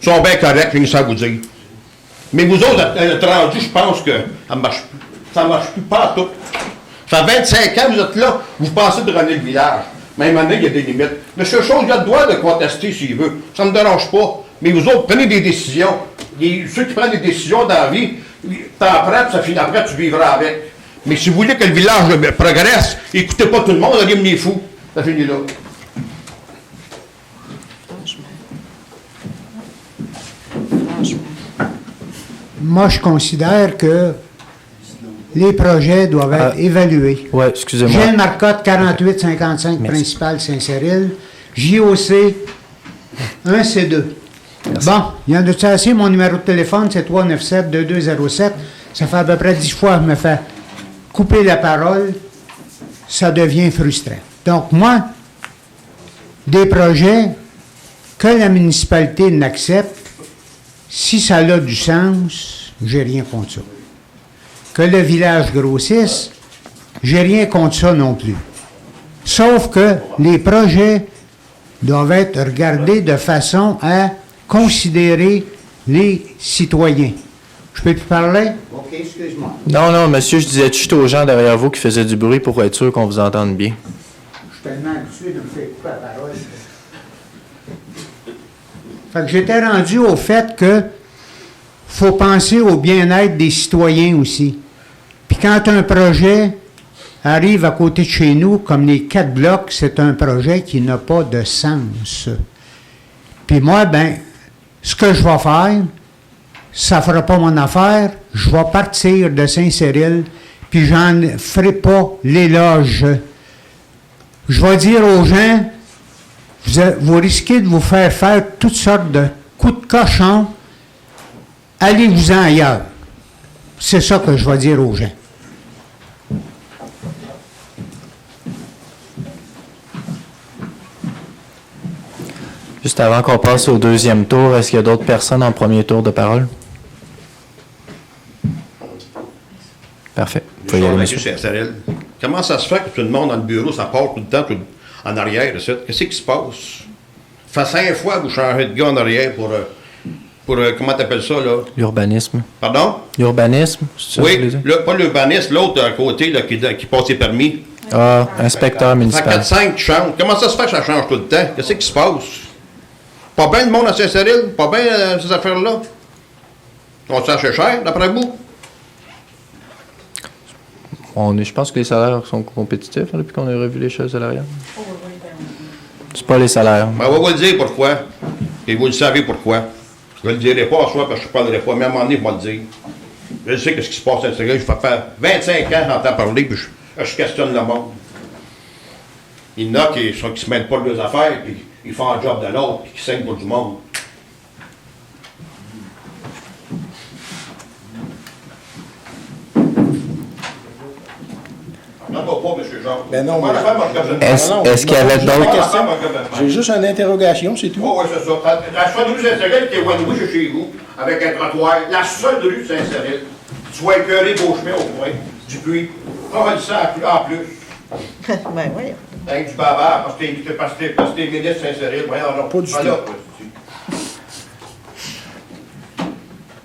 sont bien corrects, j'ai ça à vous dire. Mais vous autres, êtes rendus, je pense que ça marche plus pas tout. Ça fait 25 ans que vous êtes là, vous pensez de runner le village. Même année, il y a des limites. M. Chose, il a le droit de contester s'il veut. Ça ne me dérange pas. Mais vous autres, prenez des décisions. Ceux qui prennent des décisions dans la vie, t'en prends, puis ça finit après, tu vivras avec. Mais si vous voulez que le village progresse, écoutez pas tout le monde, allez me fou. Ça finit là. Moi, je considère que les projets doivent être évalués. Oui, excusez-moi. Gilles Marcotte, 4855 principal Saint-Cyril. JOC 1C2. Merci. Bon, il y en a assez. Mon numéro de téléphone, c'est 397-2207. Ça fait à peu près 10 fois que je me fais couper la parole. Ça devient frustrant. Donc, moi, des projets que la municipalité n'accepte, si ça a du sens, j'ai rien contre ça. Que le village grossisse, j'ai rien contre ça non plus. Sauf que les projets doivent être regardés de façon à considérer les citoyens. Je peux plus parler? OK, excuse-moi. Non, monsieur, je disais juste aux gens derrière vous qui faisaient du bruit pour être sûr qu'on vous entende bien. Je suis tellement habitué de me faire couper la parole. Fait que j'étais rendu au fait que faut penser au bien-être des citoyens aussi. Puis quand un projet arrive à côté de chez nous, comme les 4 blocs, c'est un projet qui n'a pas de sens. Puis moi, ben, ce que je vais faire, ça ne fera pas mon affaire, je vais partir de Saint-Cyril, puis j'en ferai pas l'éloge. Je vais dire aux gens, vous risquez de vous faire toutes sortes de coups de cochon, allez-vous-en ailleurs. C'est ça que je vais dire aux gens. Juste avant qu'on passe au deuxième tour, est-ce qu'il y a d'autres personnes en premier tour de parole? Parfait. Faut y aller, monsieur. Saint-Cyril. Comment ça se fait que tout le monde dans le bureau, ça part tout le temps en arrière? Qu'est-ce qui se passe? Ça fait 5 fois que vous changez de gars en arrière pour comment t'appelles ça, là? L'urbanisme. Pardon? L'urbanisme? c'est ça que vous Oui, voulez dire? pas l'urbanisme, l'autre à côté là, qui passe ses permis. Ah, inspecteur Ça fait municipal. 4-5 qui changent. Comment ça se fait que ça change tout le temps? Qu'est-ce qui se passe? Pas bien le monde à Saint-Cyril? Pas bien ces affaires-là? On se fait cher, d'après vous? Je pense que les salaires sont compétitifs hein, depuis qu'on a revu les choses salariales. C'est pas les salaires. Ben, on va vous le dire pourquoi. Et vous le savez pourquoi. Je ne le dirai pas en soi parce que je ne parlerai pas, mais à un moment donné, je vais le dire. Je sais ce qui se passe à Saint-Cyril. Je fais faire 25 ans que j'entends parler, puis je questionne le monde. Il y en a qui ne se mêlent pas de leurs affaires, puis ils font un job de l'autre, puis qui saignent pour du monde. Non, pas, M. Jean. Ben non, Moi, mais- je fais mon gouvernement. Est-ce qu'il y avait Moi, je d'autres... fais mon gouvernement. J'ai juste une interrogation, c'est tout. Oh, oui, c'est ça. La seule rue Saint-Cyril qui est Wanoué, c'est chez vous, avec un trottoir. La seule rue Saint-Cyril. Tu vas écœurer Beauchemin au point, du puits. On va dire ça en plus. Ben oui. Avec du bavard, parce que t'es ministre Saint-Cyril. Voyons, non. Pas du Voilà.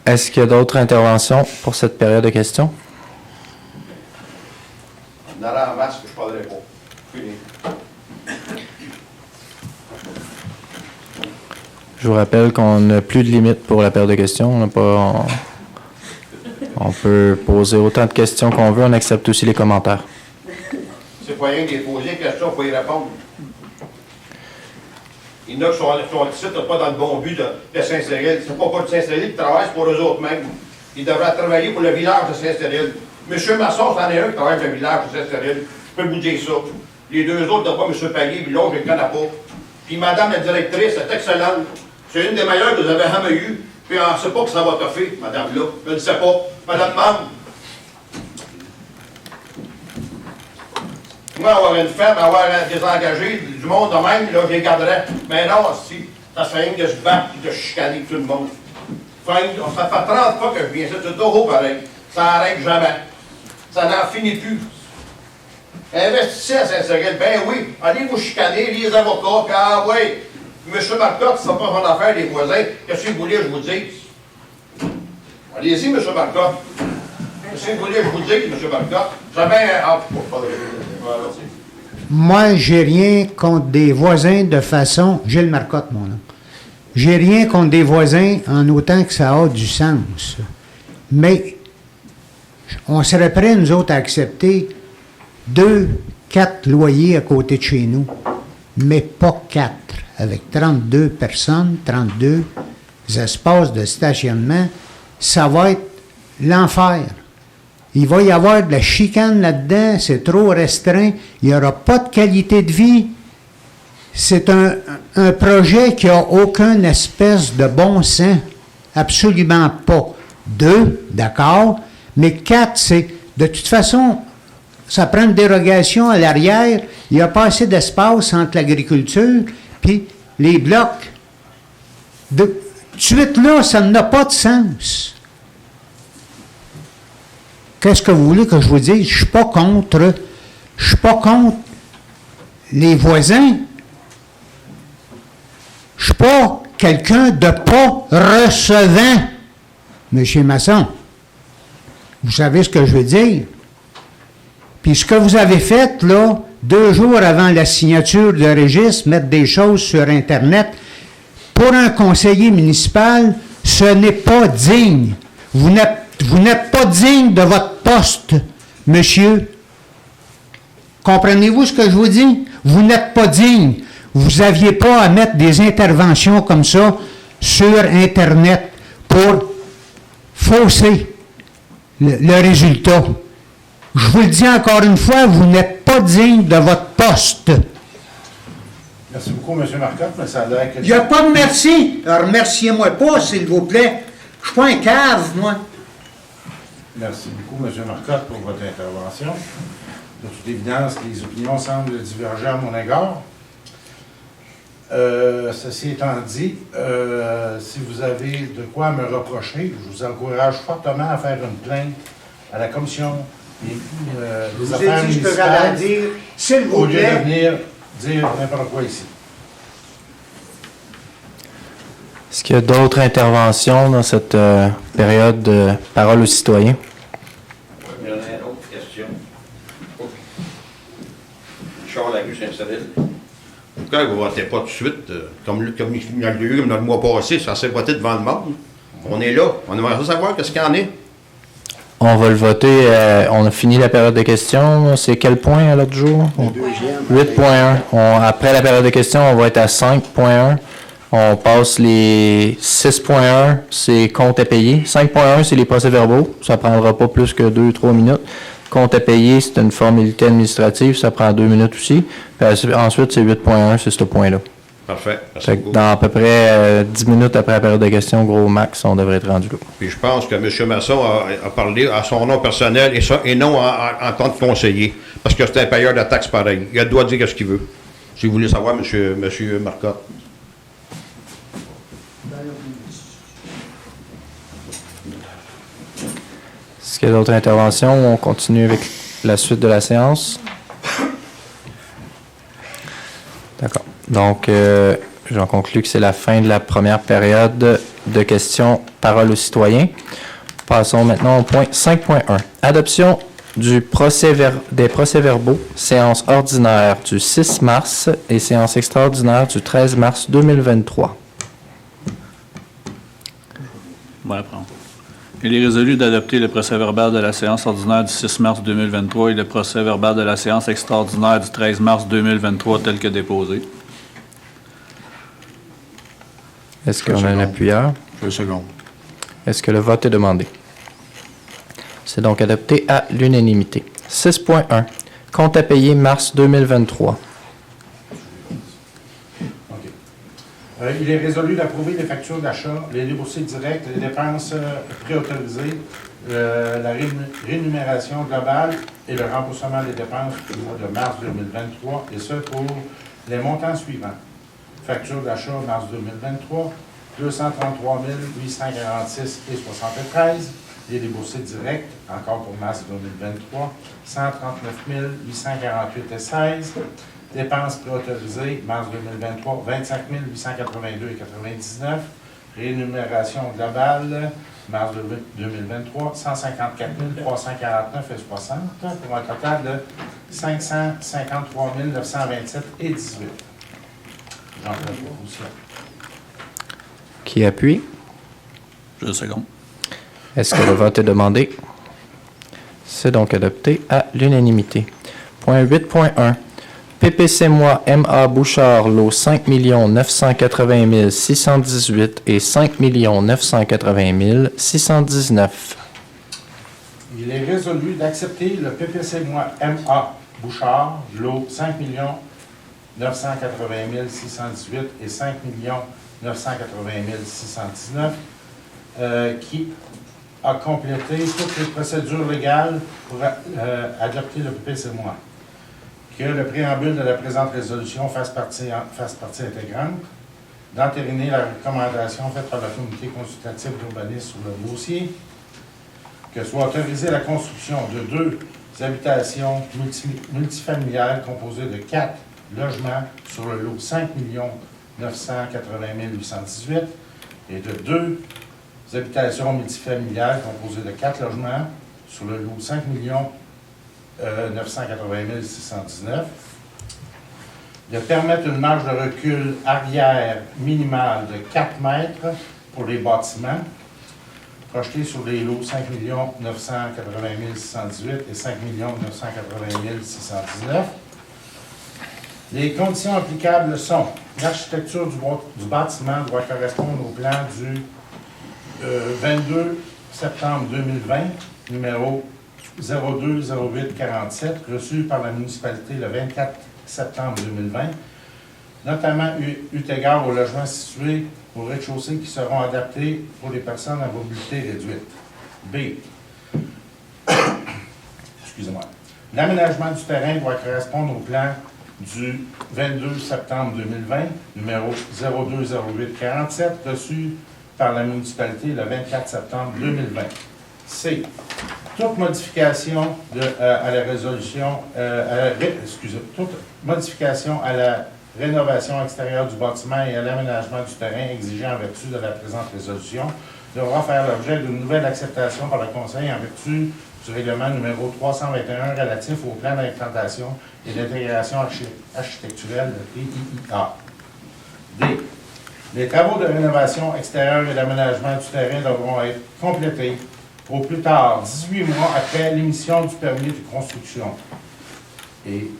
Est-ce qu'il y a d'autres interventions pour cette période de questions? On aura en masse que je parlerai pas. Fini. Je vous rappelle qu'on n'a plus de limite pour la période de questions. On n'a pas... On peut poser autant de questions qu'on veut. On accepte aussi les commentaires. C'est pas rien de poser des questions, il faut y répondre. Il y en a qui sont ici, pas dans le bon but de Saint-Cyril. C'est pas de Saint-Cyril qui travaille, c'est pour eux autres mêmes. Ils devraient travailler pour le village de Saint-Cyril. Monsieur Masson, c'en est un qui travaille pour le village de Saint-Cyril. Je peux vous dire ça. Les deux autres, d'abord, M. Payet, puis l'autre, je ne le connais pas. Puis Madame la directrice, c'est excellente. C'est une des meilleures que vous avez jamais eues. Puis on ne sait pas que ça va toffer, Madame là. Je ne sais pas. Madame Mande. Moi, avoir une femme, avoir désengagé du monde de même, là, je les garderais. Mais non, si, ça se fait rien de se battre et de chicaner tout le monde. Ça fait 30 fois que je viens, c'est toujours pareil. Ça n'arrête jamais. Ça n'en finit plus. Investissez à Saint-Cyril, ben oui. Allez vous chicaner, les avocats, puis ah oui. M. Marcotte, ça pas son affaire, les voisins. Qu'est-ce que vous voulez, je vous dis? Allez-y, M. Marcotte. Qu'est-ce que vous voulez, je vous dis, M. Marcotte? J'avais un... Moi, j'ai rien contre des voisins de façon... Gilles Marcotte, mon nom. J'ai rien contre des voisins en autant que ça a du sens. Mais on serait prêts, nous autres, à accepter 2, 4 loyers à côté de chez nous, mais pas 4, avec 32 personnes, 32 espaces de stationnement. Ça va être l'enfer. Il va y avoir de la chicane là-dedans, c'est trop restreint, il n'y aura pas de qualité de vie. C'est un projet qui n'a aucune espèce de bon sens, absolument pas. 2, d'accord, mais 4, c'est... De toute façon, ça prend une dérogation à l'arrière, il n'y a pas assez d'espace entre l'agriculture puis les blocs. De suite là, ça n'a pas de sens. Qu'est-ce que vous voulez que je vous dise? Je ne suis pas contre les voisins. Je ne suis pas quelqu'un de pas recevant, M. Masson. Vous savez ce que je veux dire? Puis ce que vous avez fait, là, 2 jours avant la signature de registre, mettre des choses sur Internet, pour un conseiller municipal, ce n'est pas digne. Vous n'êtes pas digne de votre poste, monsieur. Comprenez-vous ce que je vous dis? Vous n'êtes pas digne. Vous n'aviez pas à mettre des interventions comme ça sur Internet pour fausser le résultat. Je vous le dis encore une fois, vous n'êtes pas digne de votre poste. Merci beaucoup, M. Marcotte, mais ça a l'air que... Il n'y a pas de merci. Alors, remerciez-moi pas, s'il vous plaît. Je ne suis pas un cave, moi. Merci beaucoup, M. Marcotte, pour votre intervention. De toute évidence, les opinions semblent diverger à mon égard. Ceci étant dit, si vous avez de quoi me reprocher, je vous encourage fortement à faire une plainte à la commission des affaires municipales, s'il vous au lieu plaît. de venir dire n'importe quoi ici. Est-ce qu'il y a d'autres interventions dans cette période de parole aux citoyens? Il y en a une autre question. Charles Lagu Saint-Cyril. Pourquoi vous ne votez pas tout de suite, comme il y a eu dans le mois passé, ça s'est voté devant le monde? On est là. On aimerait savoir qu'est-ce qu'il y en est. On va le voter. On a fini la période de questions. C'est quel point à l'autre jour? 8.1. Après la période de questions, on va être à 5.1. On passe les 6.1, c'est compte à payer. 5.1, c'est les procès-verbaux. Ça ne prendra pas plus que 2-3 minutes. Compte à payer, c'est une formalité administrative. Ça prend 2 minutes aussi. Puis ensuite, c'est 8.1, c'est ce point-là. Parfait. Merci Fait que beaucoup. dans à peu près 10 minutes après la période de questions, gros max, on devrait être rendu là. Puis je pense que M. Masson a parlé à son nom personnel et non en tant que conseiller. Parce que c'est un payeur de taxes pareil. Il a le droit de dire ce qu'il veut. Si vous voulez savoir, M. Marcotte. Est-ce qu'il y a d'autres interventions? On continue avec la suite de la séance. D'accord. Donc, j'en conclus que c'est la fin de la première période de questions paroles aux citoyens. Passons maintenant au point 5.1. Adoption des procès-verbaux, séance ordinaire du 6 mars et séance extraordinaire du 13 mars 2023. On va apprendre. Il est résolu d'adopter le procès-verbal de la séance ordinaire du 6 mars 2023 et le procès-verbal de la séance extraordinaire du 13 mars 2023 tel que déposé. Est-ce qu'on a un appuyeur? 2 secondes. Est-ce que le vote est demandé? C'est donc adopté à l'unanimité. 6.1. Compte à payer mars 2023. Il est résolu d'approuver les factures d'achat, les déboursés directs, les dépenses préautorisées, la rémunération globale et le remboursement des dépenses du mois de mars 2023, et ce pour les montants suivants. Facture d'achat mars 2023, 233 846,73. les déboursés directs, encore pour mars 2023, 139 848,16. Dépenses préautorisées, mars 2023, 25 882,99. Rémunération globale, mars 2023, 154 349,60 pour un total de 553 927,18. J'en fais la proposition. Qui appuie? Je seconde. Est-ce que le vote est demandé? C'est donc adopté à l'unanimité. Point 8.1. PPC-moi MA Bouchard, lot 5 980 618 et 5 980 619. Il est résolu d'accepter le PPC-moi MA Bouchard, lot 5 980 618 et 5 980 619, qui a complété toutes les procédures légales pour adopter le PPC-moi. Que le préambule de la présente résolution fasse partie intégrante, d'entériner la recommandation faite par le comité consultatif d'urbanisme sur le dossier, que soit autorisée la construction de 2 habitations multifamiliales composées de 4 logements sur le lot 5 980 818 et de 2 habitations multifamiliales composées de 4 logements sur le lot 5 980 619, de permettre une marge de recul arrière minimale de 4 mètres pour les bâtiments, projetés sur les lots 5 980 618 et 5 980 619. Les conditions applicables sont: l'architecture du bâtiment doit correspondre au plan du 22 septembre 2020, numéro 020847, reçu par la municipalité le 24 septembre 2020, notamment eu égard aux logements situés au rez-de-chaussée qui seront adaptés pour les personnes à mobilité réduite. B. Excusez-moi. L'aménagement du terrain doit correspondre au plan du 22 septembre 2020, numéro 020847, reçu par la municipalité le 24 septembre 2020. C. Toute modification à la résolution, toute modification à la rénovation extérieure du bâtiment et à l'aménagement du terrain exigé en vertu de la présente résolution devra faire l'objet d'une nouvelle acceptation par le Conseil en vertu du règlement numéro 321 relatif au plan d'implantation et d'intégration architecturale de PIIA. D. Les travaux de rénovation extérieure et d'aménagement du terrain devront être complétés au plus tard 18 mois après l'émission du permis de construction. Et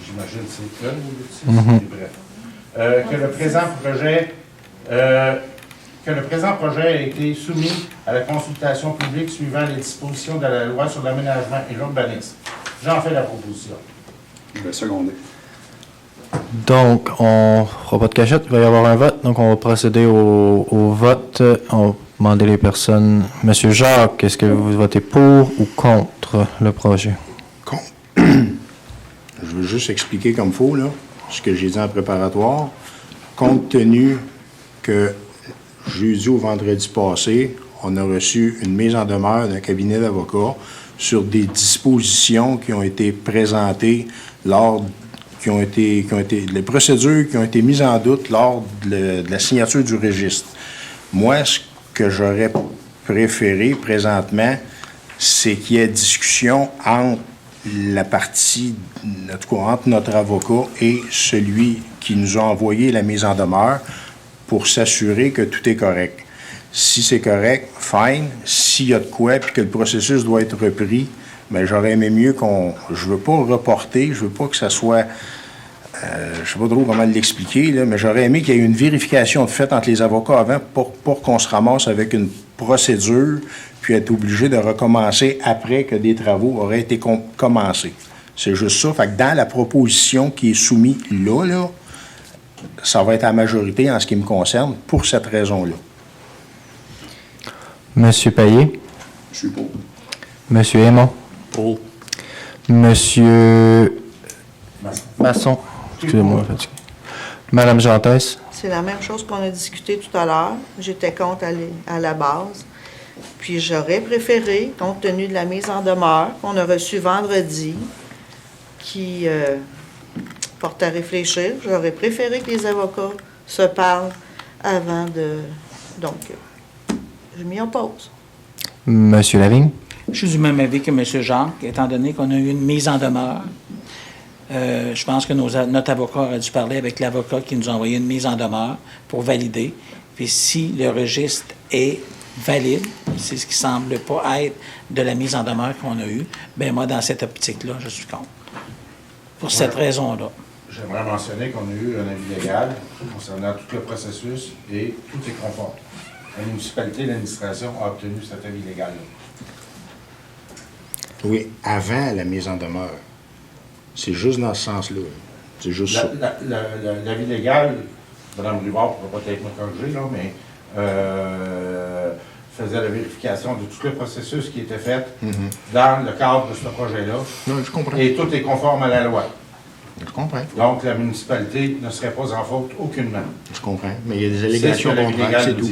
j'imagine que c'est bref. Que le présent projet a été soumis à la consultation publique suivant les dispositions de la loi sur l'aménagement et l'urbanisme. J'en fais la proposition. Je vais seconder. Donc, on ne fera pas de cachette, il va y avoir un vote. Donc, on va procéder au vote. On va demander les personnes. Monsieur Jacques, est-ce que vous votez pour ou contre le projet? Contre. Je veux juste expliquer comme il faut, là, ce que j'ai dit en préparatoire. Compte tenu que jeudi ou vendredi passé, on a reçu une mise en demeure d'un cabinet d'avocats sur des dispositions qui ont été présentées les procédures qui ont été mises en doute lors de la signature du registre. Moi, ce que j'aurais préféré présentement, c'est qu'il y ait discussion entre la partie, en tout cas, entre notre avocat et celui qui nous a envoyé la mise en demeure pour s'assurer que tout est correct. Si c'est correct, fine. S'il y a de quoi puis que le processus doit être repris, bien, j'aurais aimé mieux je veux pas reporter, je veux pas que ça soit... je sais pas trop comment l'expliquer, là, mais j'aurais aimé qu'il y ait une vérification de fait entre les avocats avant pour qu'on se ramasse avec une procédure puis être obligé de recommencer après que des travaux auraient été commencés. C'est juste ça. Fait que dans la proposition qui est soumise là, ça va être à la majorité en ce qui me concerne pour cette raison-là. Monsieur Payet. Je suis pour. Monsieur Aymon. Pour. Monsieur Masson. Excusez-moi, fatigué. Madame Jantès. C'est la même chose qu'on a discuté tout à l'heure. J'étais contre à la base. Puis j'aurais préféré, compte tenu de la mise en demeure qu'on a reçue vendredi, qui porte à réfléchir, j'aurais préféré que les avocats se parlent avant de... Donc, je m'y oppose. Monsieur Lavigne? Je suis du même avis que M. Jacques, étant donné qu'on a eu une mise en demeure. Je pense que notre avocat aurait dû parler avec l'avocat qui nous a envoyé une mise en demeure pour valider. Puis si le registre est valide, c'est ce qui semble pas être de la mise en demeure qu'on a eue, bien moi, dans cette optique-là, je suis contre. Pour cette raison-là. J'aimerais mentionner qu'on a eu un avis légal concernant tout le processus et tout est conforme. La municipalité et l'administration ont obtenu cet avis légal-là. Oui, avant la mise en demeure. C'est juste dans ce sens-là. C'est juste ça. L'avis légal, Mme Rivard ne pourra peut-être me corriger, là, mais faisait la vérification de tout le processus qui était fait dans le cadre de ce projet-là. Non, je comprends. Et tout est conforme à la loi. Je comprends. Donc, la municipalité ne serait pas en faute aucunement. Je comprends. Mais il y a des allégations contraires, c'est tout.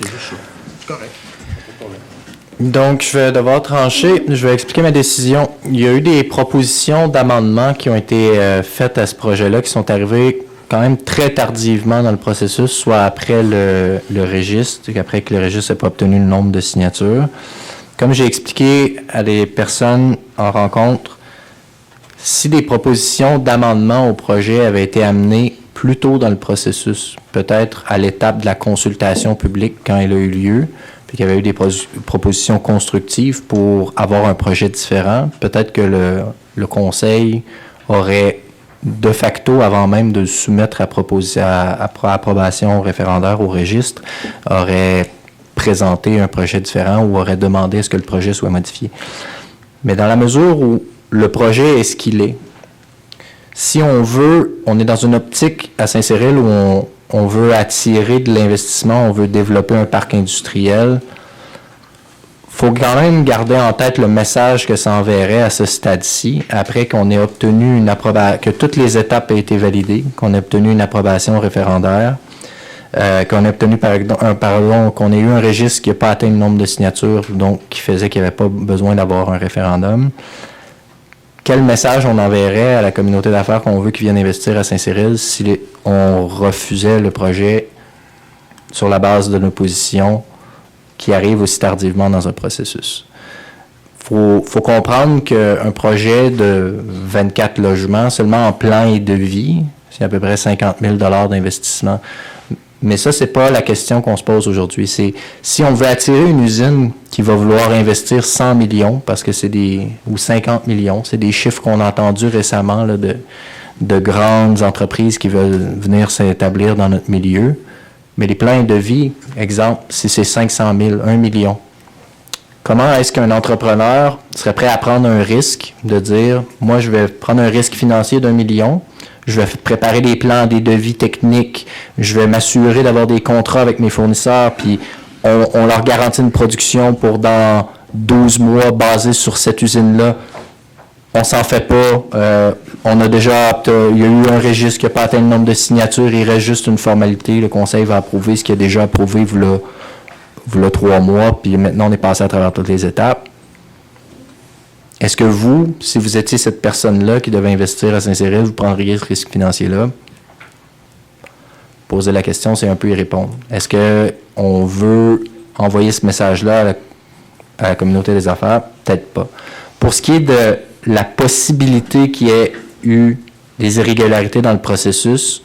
C'est juste ça. C'est correct. Pas de problème. Donc, je vais devoir trancher. Je vais expliquer ma décision. Il y a eu des propositions d'amendement qui ont été faites à ce projet-là, qui sont arrivées quand même très tardivement dans le processus, soit après le registre, après que le registre n'ait pas obtenu le nombre de signatures. Comme j'ai expliqué à des personnes en rencontre, si des propositions d'amendement au projet avaient été amenées plus tôt dans le processus, peut-être à l'étape de la consultation publique quand elle a eu lieu, puis qu'il y avait eu des propositions constructives pour avoir un projet différent, peut-être que le conseil aurait de facto, avant même de le soumettre à approbation référendaire au registre, aurait présenté un projet différent ou aurait demandé à ce que le projet soit modifié. Mais dans la mesure où le projet est ce qu'il est, si on est dans une optique à Saint-Cyril où on veut attirer de l'investissement, on veut développer un parc industriel, il faut quand même garder en tête le message que ça enverrait à ce stade-ci, après qu'on ait obtenu que toutes les étapes aient été validées, qu'on ait obtenu une approbation référendaire, qu'on ait obtenu, qu'on ait eu un registre qui n'a pas atteint le nombre de signatures, donc qui faisait qu'il n'y avait pas besoin d'avoir un référendum. Quel message on enverrait à la communauté d'affaires qu'on veut qu'ils viennent investir à Saint-Cyril si on refusait le projet sur la base de nos positions qui arrive aussi tardivement dans un processus? Faut comprendre qu'un projet de 24 logements, seulement en plan et devis, c'est à peu près 50 000 $ d'investissement. Mais ça, c'est pas la question qu'on se pose aujourd'hui. C'est si on veut attirer une usine qui va vouloir investir 100 millions, parce que ou 50 millions, c'est des chiffres qu'on a entendus récemment là, de grandes entreprises qui veulent venir s'établir dans notre milieu. Mais les plans de vie, exemple, si c'est 500 000, 1 million, comment est-ce qu'un entrepreneur serait prêt à prendre un risque de dire, moi, je vais prendre un risque financier d'1 million, je vais préparer des plans, des devis techniques, je vais m'assurer d'avoir des contrats avec mes fournisseurs, puis on leur garantit une production pour dans 12 mois basée sur cette usine-là. On s'en fait pas. Il y a eu un registre qui n'a pas atteint le nombre de signatures. Il reste juste une formalité. Le conseil va approuver ce qui a déjà approuvé v'là 3 mois. Puis maintenant, on est passé à travers toutes les étapes. Est-ce que vous, si vous étiez cette personne-là qui devait investir à Saint-Cyril, vous prendriez ce risque financier-là? Poser la question, c'est un peu y répondre. Est-ce qu'on veut envoyer ce message-là à la communauté des affaires? Peut-être pas. Pour ce qui est de la possibilité qu'il y ait eu des irrégularités dans le processus,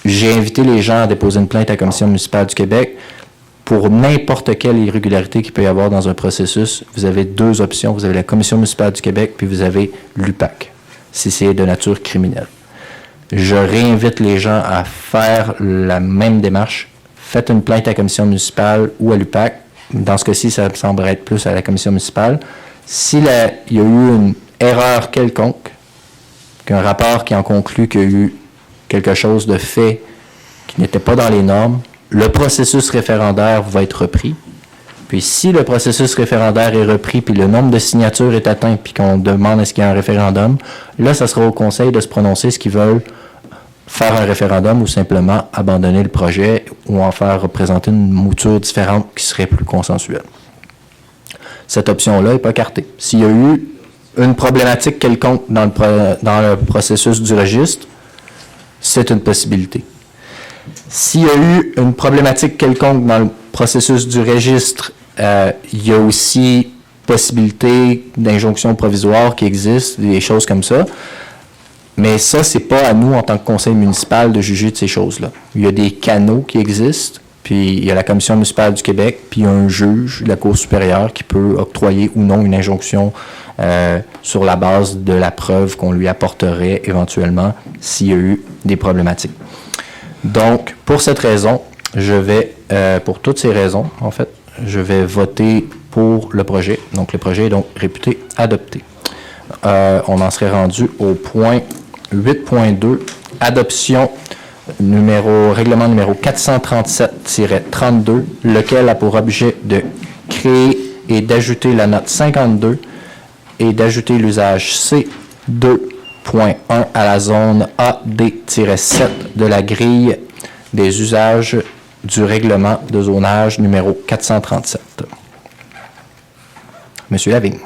j'ai invité les gens à déposer une plainte à la Commission municipale du Québec. Pour n'importe quelle irrégularité qu'il peut y avoir dans un processus, vous avez 2 options. Vous avez la Commission municipale du Québec, puis vous avez l'UPAC, si c'est de nature criminelle. Je réinvite les gens à faire la même démarche. Faites une plainte à la Commission municipale ou à l'UPAC. Dans ce cas-ci, ça me semble être plus à la Commission municipale. S'il y a eu une erreur quelconque, qu'un rapport qui en conclut qu'il y a eu quelque chose de fait qui n'était pas dans les normes, le processus référendaire va être repris. Puis si le processus référendaire est repris, puis le nombre de signatures est atteint, puis qu'on demande est-ce qu'il y a un référendum, là, ça sera au conseil de se prononcer ce qu'ils veulent faire un référendum ou simplement abandonner le projet ou en faire représenter une mouture différente qui serait plus consensuelle. Cette option-là n'est pas écartée. S'il y a eu une problématique quelconque dans le processus du registre, c'est une possibilité. S'il y a eu une problématique quelconque dans le processus du registre, il y a aussi possibilité d'injonction provisoire qui existe, des choses comme ça. Mais ça, c'est pas à nous, en tant que conseil municipal, de juger de ces choses-là. Il y a des canaux qui existent, puis il y a la Commission municipale du Québec, puis il y a un juge de la Cour supérieure qui peut octroyer ou non une injonction sur la base de la preuve qu'on lui apporterait éventuellement s'il y a eu des problématiques. Donc, pour cette raison, pour toutes ces raisons, en fait, je vais voter pour le projet. Donc, le projet est donc réputé adopté. On en serait rendu au point 8.2, adoption règlement numéro 437-32, lequel a pour objet de créer et d'ajouter la note 52 et d'ajouter l'usage C2.1 à la zone AD-7 de la grille des usages du règlement de zonage numéro 437. Monsieur Lavigne.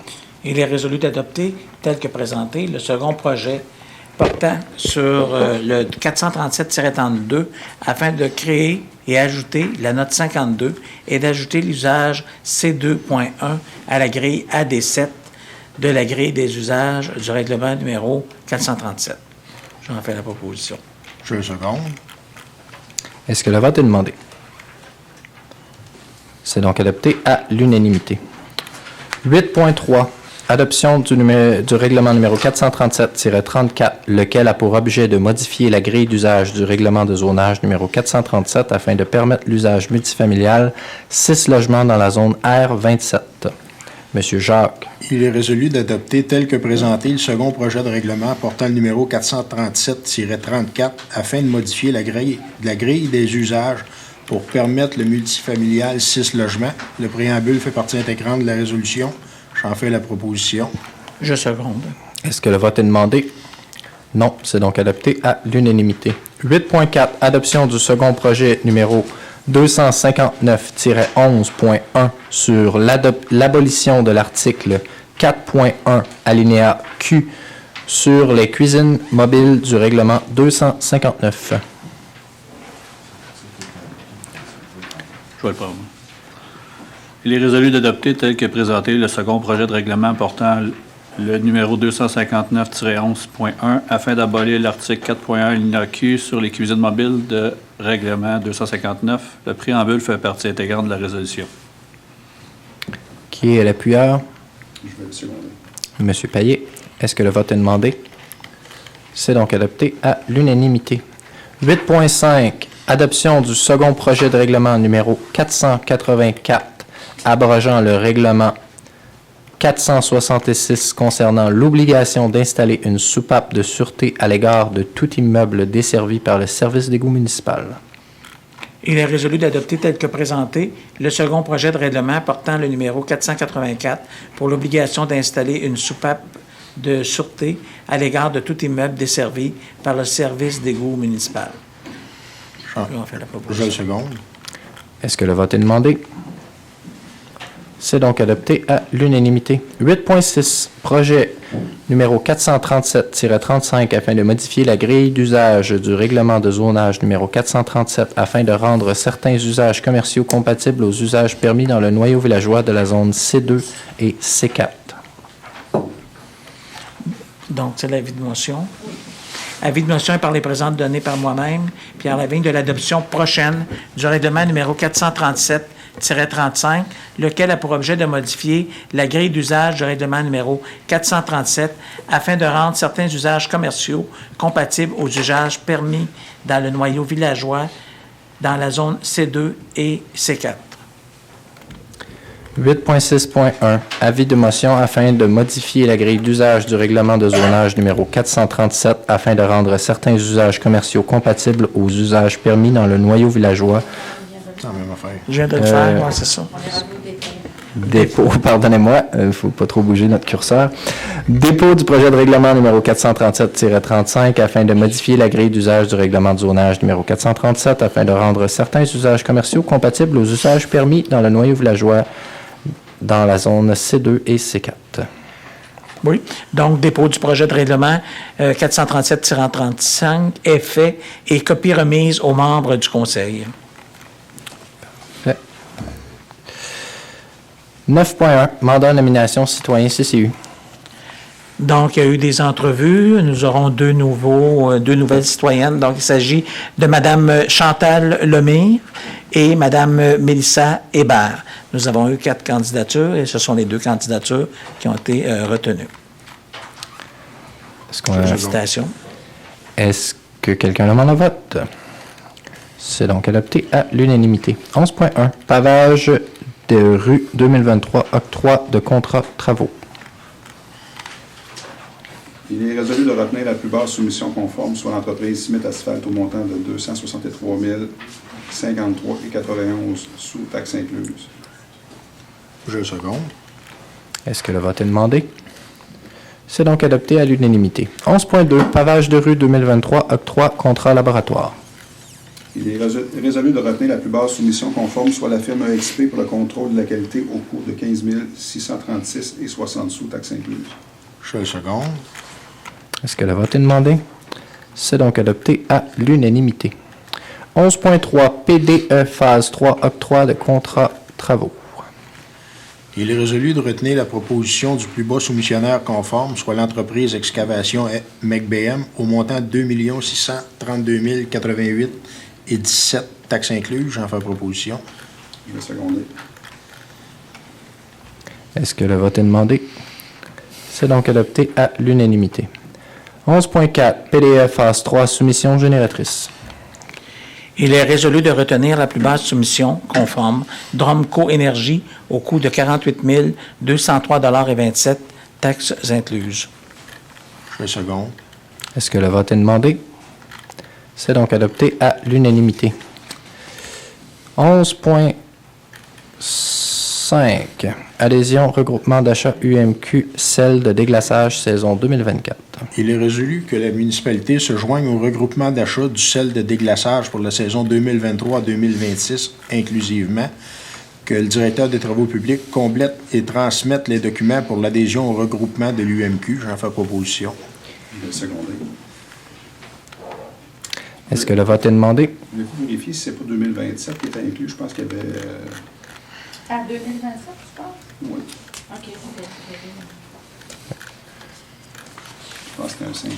Il est résolu d'adopter, tel que présenté, le second projet portant sur le 437-32 afin de créer et ajouter la note 52 et d'ajouter l'usage C2.1 à la grille AD7 de la grille des usages du règlement numéro 437. J'en fais la proposition. Je le seconde. Est-ce que le vote est demandé? C'est donc adopté à l'unanimité. 8.3. Adoption du règlement numéro 437-34, lequel a pour objet de modifier la grille d'usage du règlement de zonage numéro 437 afin de permettre l'usage multifamilial 6 logements dans la zone R27. Monsieur Jacques. Il est résolu d'adopter tel que présenté le second projet de règlement portant le numéro 437-34 afin de modifier la grille des usages pour permettre le multifamilial 6 logements. Le préambule fait partie intégrante de la résolution. J'en fais la proposition. Je seconde. Est-ce que le vote est demandé? Non, c'est donc adopté à l'unanimité. 8.4. Adoption du second projet numéro 259-11.1 sur l'abolition de l'article 4.1 alinéa Q sur les cuisines mobiles du règlement 259. Je vais le prendre. Il est résolu d'adopter tel que présenté le second projet de règlement portant le numéro 259-11.1 afin d'abolir l'article 4.1 alinéa Q sur les cuisines mobiles de règlement 259. Le préambule fait partie intégrante de la résolution. Qui est l'appuyeur? Je vais le seconder. Monsieur Payet. Est-ce que le vote est demandé? C'est donc adopté à l'unanimité. 8.5. Adoption du second projet de règlement numéro 484 abrogeant le règlement 466 concernant l'obligation d'installer une soupape de sûreté à l'égard de tout immeuble desservi par le service d'égout municipal. Il est résolu d'adopter tel que présenté le second projet de règlement portant le numéro 484 pour l'obligation d'installer une soupape de sûreté à l'égard de tout immeuble desservi par le service d'égout municipal. On fait la proposition. Je le seconde. Est-ce que le vote est demandé? C'est donc adopté à l'unanimité. 8.6. Projet numéro 437-35 afin de modifier la grille d'usage du règlement de zonage numéro 437 afin de rendre certains usages commerciaux compatibles aux usages permis dans le noyau villageois de la zone C2 et C4. Donc, c'est l'avis de motion. Avis de motion est par les présentes données par moi-même, Pierre Lavigne, de l'adoption prochaine du règlement numéro 437-35, lequel a pour objet de modifier la grille d'usage du règlement numéro 437 afin de rendre certains usages commerciaux compatibles aux usages permis dans le noyau villageois dans la zone C2 et C4. 8.6.1. Avis de motion afin de modifier la grille d'usage du règlement de zonage numéro 437 afin de rendre certains usages commerciaux compatibles aux usages permis dans le noyau villageois. C'est la même affaire. Je viens de le faire, ouais, c'est ça. Dépôt, pardonnez-moi, il ne faut pas trop bouger notre curseur. Dépôt du projet de règlement numéro 437-35 afin de modifier la grille d'usage du règlement de zonage numéro 437 afin de rendre certains usages commerciaux compatibles aux usages permis dans le noyau villageois dans la zone C2 et C4. Oui. Donc, dépôt du projet de règlement 437-35 est fait et copie remise aux membres du Conseil. 9.1, mandat nomination citoyen CCU. Donc, il y a eu des entrevues. Nous aurons deux nouvelles citoyennes. Donc, il s'agit de Mme Chantal Lemire et Mme Mélissa Hébert. Nous avons eu 4 candidatures et ce sont les 2 candidatures qui ont été retenues. Félicitations. Est-ce que quelqu'un demande un vote? C'est donc adopté à l'unanimité. 11.1, pavage de rue 2023, octroi de contrat travaux. Il est résolu de retenir la plus basse soumission conforme, soit l'entreprise Smith Asphalt au montant de 263 053,91 sous taxes incluses. Je le seconde. Est-ce que le vote est demandé? C'est donc adopté à l'unanimité. 11.2, pavage de rue 2023, octroi contrat laboratoire. Il est résolu de retenir la plus basse soumission conforme, soit la firme EXP pour le contrôle de la qualité au coût de 15 636,60 sous taxes incluses. Je le seconde. Est-ce que le vote est demandé? C'est donc adopté à l'unanimité. 11.3, PDE phase 3, octroi de contrat travaux. Il est résolu de retenir la proposition du plus bas soumissionnaire conforme, soit l'entreprise Excavation McBM, au montant de 2 632 088,17 taxes incluses. J'en fais proposition. Je vais seconder. Est-ce que le vote est demandé? C'est donc adopté à l'unanimité. 11.4, PDF phase 3, soumission génératrice. Il est résolu de retenir la plus basse soumission conforme, Dromco Énergie, au coût de 48 203,27 taxes incluses. Je le seconde. Est-ce que le vote est demandé? C'est donc adopté à l'unanimité. 11.5, adhésion regroupement d'achat UMQ, celle de déglaçage saison 2024. Il est résolu que la municipalité se joigne au regroupement d'achat du sel de déglaçage pour la saison 2023-2026 inclusivement, que le directeur des travaux publics complète et transmette les documents pour l'adhésion au regroupement de l'UMQ. J'en fais proposition. Je vais seconder. Est-ce que le vote est demandé? Voulez-vous vérifier si c'est pour 2027 qui est inclus? Je pense qu'il y avait... À 2027, je pense? Oui. OK. Je pense que c'était un 5 ans.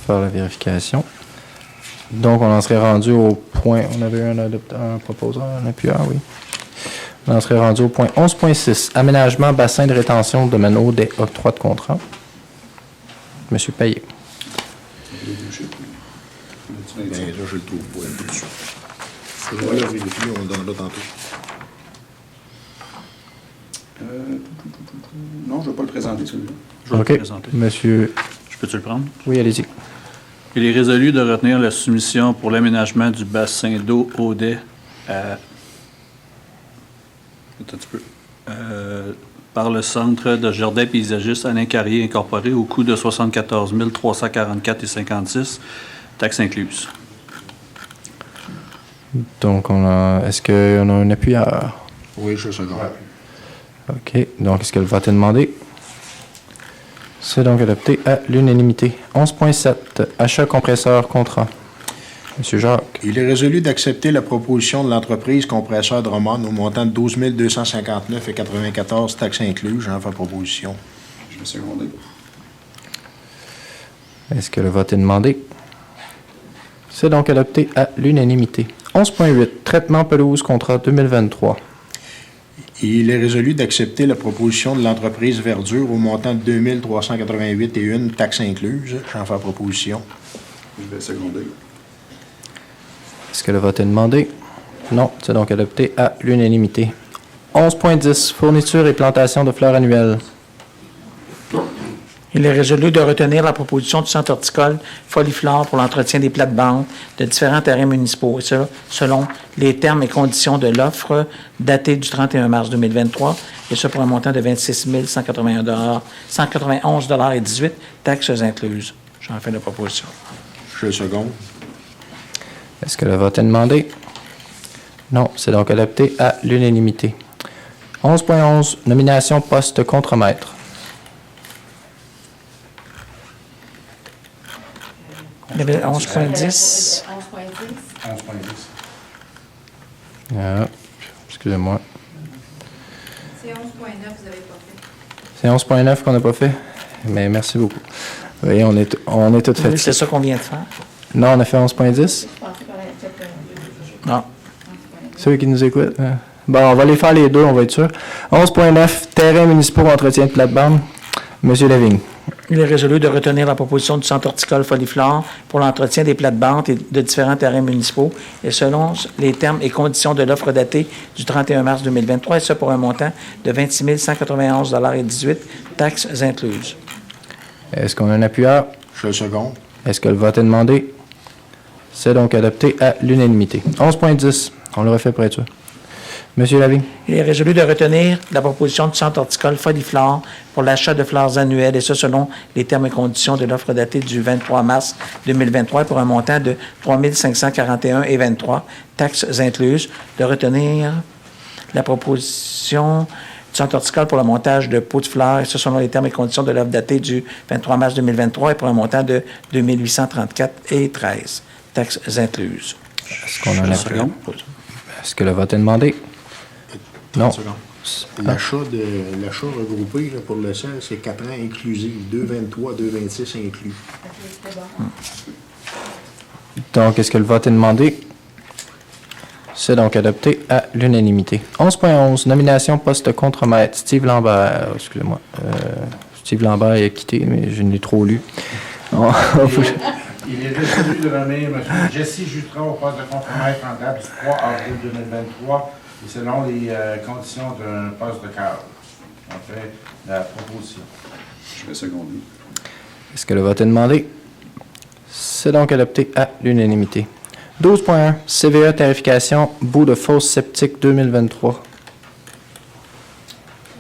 Faire la vérification. Donc, on en serait rendu au point... On avait un proposeur, un appuyeur, oui. On en serait rendu au point 11.6, aménagement bassin de rétention de Menot des octrois de contrat. Monsieur Payet. Ben, là, je le trouve pas. Je vais le vérifier, on le donnera tantôt. Non, je ne vais pas le présenter, celui-là. Je vais OK. le présenter. Monsieur... Je peux-tu le prendre? Oui, allez-y. Il est résolu de retenir la soumission pour l'aménagement du bassin d'eau Audet à... Attends un petit peu. Par le Centre de jardin paysagiste Alain Carrier incorporé au coût de 74 344,56, taxes incluses. Donc, est-ce qu'on a un appuyeur? Oui, je le seconde. OK. Donc, est-ce que le vote est demandé? C'est donc adopté à l'unanimité. 11.7, achat compresseur contrat. Monsieur Jacques. Il est résolu d'accepter la proposition de l'entreprise Compresseur Drummond au montant de 12 259,94 taxes incluses. J'en fais proposition. Je vais seconder. Est-ce que le vote est demandé? C'est donc adopté à l'unanimité. 11.8, traitement pelouse contrat 2023. Il est résolu d'accepter la proposition de l'entreprise Verdure au montant de 2 388,01 taxes incluses. J'en fais proposition. Je vais seconder. Est-ce que le vote est demandé? Non, c'est donc adopté à l'unanimité. 11.10, fourniture et plantation de fleurs annuelles. Il est résolu de retenir la proposition du centre horticole Foliflore pour l'entretien des plates-bandes de différents terrains municipaux, et cela selon les termes et conditions de l'offre datée du 31 mars 2023, et ce pour un montant de 26 191,18 $, taxes incluses. J'en fais la proposition. Je le seconde. Est-ce que le vote est demandé? Non, c'est donc adopté à l'unanimité. 11.11, nomination poste contremaître. Il y avait 11.10. 11.10. Ah, excusez-moi. C'est 11.9, vous n'avez pas fait. C'est 11.9 qu'on n'a pas fait? Mais merci beaucoup. Oui, on est tout fait. Oui, c'est ça qu'on vient de faire. Non, on a fait 11.10? Non. Ceux qui nous écoutent? Bon, on va les faire les deux, on va être sûr. 11.9, terrains municipaux, entretien de plate-bande. Monsieur Lavigne. Il est résolu de retenir la proposition du centre horticole Foliflore pour l'entretien des plates-bandes et de différents terrains municipaux, et selon les termes et conditions de l'offre datée du 31 mars 2023, et ce pour un montant de 26 191,18 $, taxes incluses. Est-ce qu'on a un appuyeur? Je le seconde. Est-ce que le vote est demandé? C'est donc adopté à l'unanimité. 11.10, on le refait pour être sûr. Monsieur Lavigne. Il est résolu de retenir la proposition du centre horticole Foliflore pour l'achat de fleurs annuelles, et ce selon les termes et conditions de l'offre datée du 23 mars 2023 pour un montant de 3 541,23 $, taxes incluses. De retenir la proposition du centre horticole pour le montage de pots de fleurs, et ce selon les termes et conditions de l'offre datée du 23 mars 2023 et pour un montant de 2 834,13 $, taxes incluses. Est-ce qu'on en a appuyé? Est-ce que le vote est demandé? Non. L'achat regroupé là, pour le sel, c'est 4 ans inclusifs, 2,23, 2,26 inclus. Donc, est-ce que le vote est demandé? C'est donc adopté à l'unanimité. 11.11, nomination poste contremaître. Steve Lambert, excusez-moi. Steve Lambert est quitté, mais je l'ai trop lu. Il est résolu de nommer M. Jesse Jutras au poste de contremaître en date du 3 avril 2023, et selon les conditions d'un poste de cadre. On fait la proposition. Je vais seconder. Est-ce que le vote est demandé? C'est donc adopté à l'unanimité. 12.1, CVE tarification, bout de fosse septique 2023.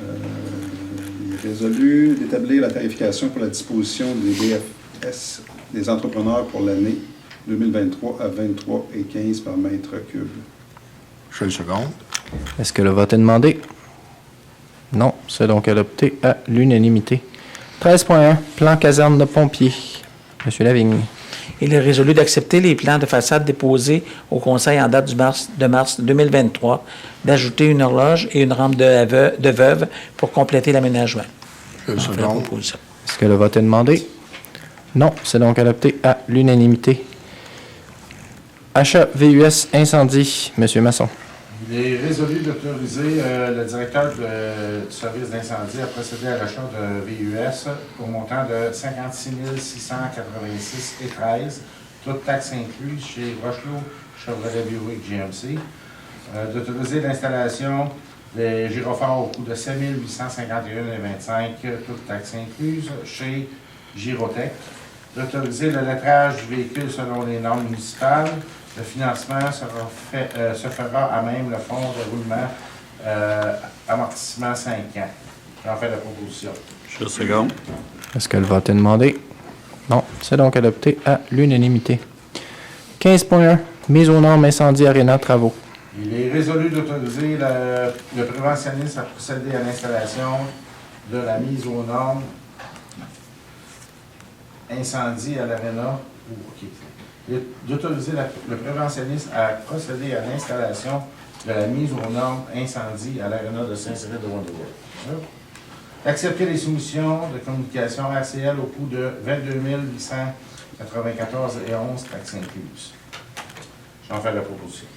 Il est résolu d'établir la tarification pour la disposition des BFS des entrepreneurs pour l'année 2023 à 23,15 par mètre cube. Je le seconde. Est-ce que le vote est demandé? Non, c'est donc adopté à l'unanimité. 13.1, plan caserne de pompiers. Monsieur Lavigne. Il est résolu d'accepter les plans de façade déposés au Conseil en date de mars 2023, d'ajouter une horloge et une rampe de veuve pour compléter l'aménagement. Je le seconde. Est-ce que le vote est demandé? Non, c'est donc adopté à l'unanimité. Achat VUS incendie, Monsieur Masson. Il est résolu d'autoriser le directeur du service d'incendie à procéder à l'achat de VUS au montant de 56 686,13 $, toutes taxes incluses chez Rochelot Chevrolet Buick GMC. D'autoriser l'installation des gyrophares au coût de 7 851,25 $, toutes taxes incluses chez Girotech. D'autoriser le lettrage du véhicule selon les normes municipales. Le financement se fera à même le fonds de roulement amortissement 5 ans. J'en fais la proposition. Je seconde. Est-ce que le vote est demandé? Non, c'est donc adopté à l'unanimité. 15.1, mise aux normes incendie Arena travaux. Il est résolu d'autoriser le préventionniste à procéder à l'installation de la mise aux normes incendie à l'Arena. D'autoriser le préventionniste à procéder à l'installation de la mise aux normes incendie à l'Arena de Saint-Cyril de Wonderwood. Accepter les soumissions de communication RCL au coût de 22 894,11 $, taxes incluses. J'en fais la proposition.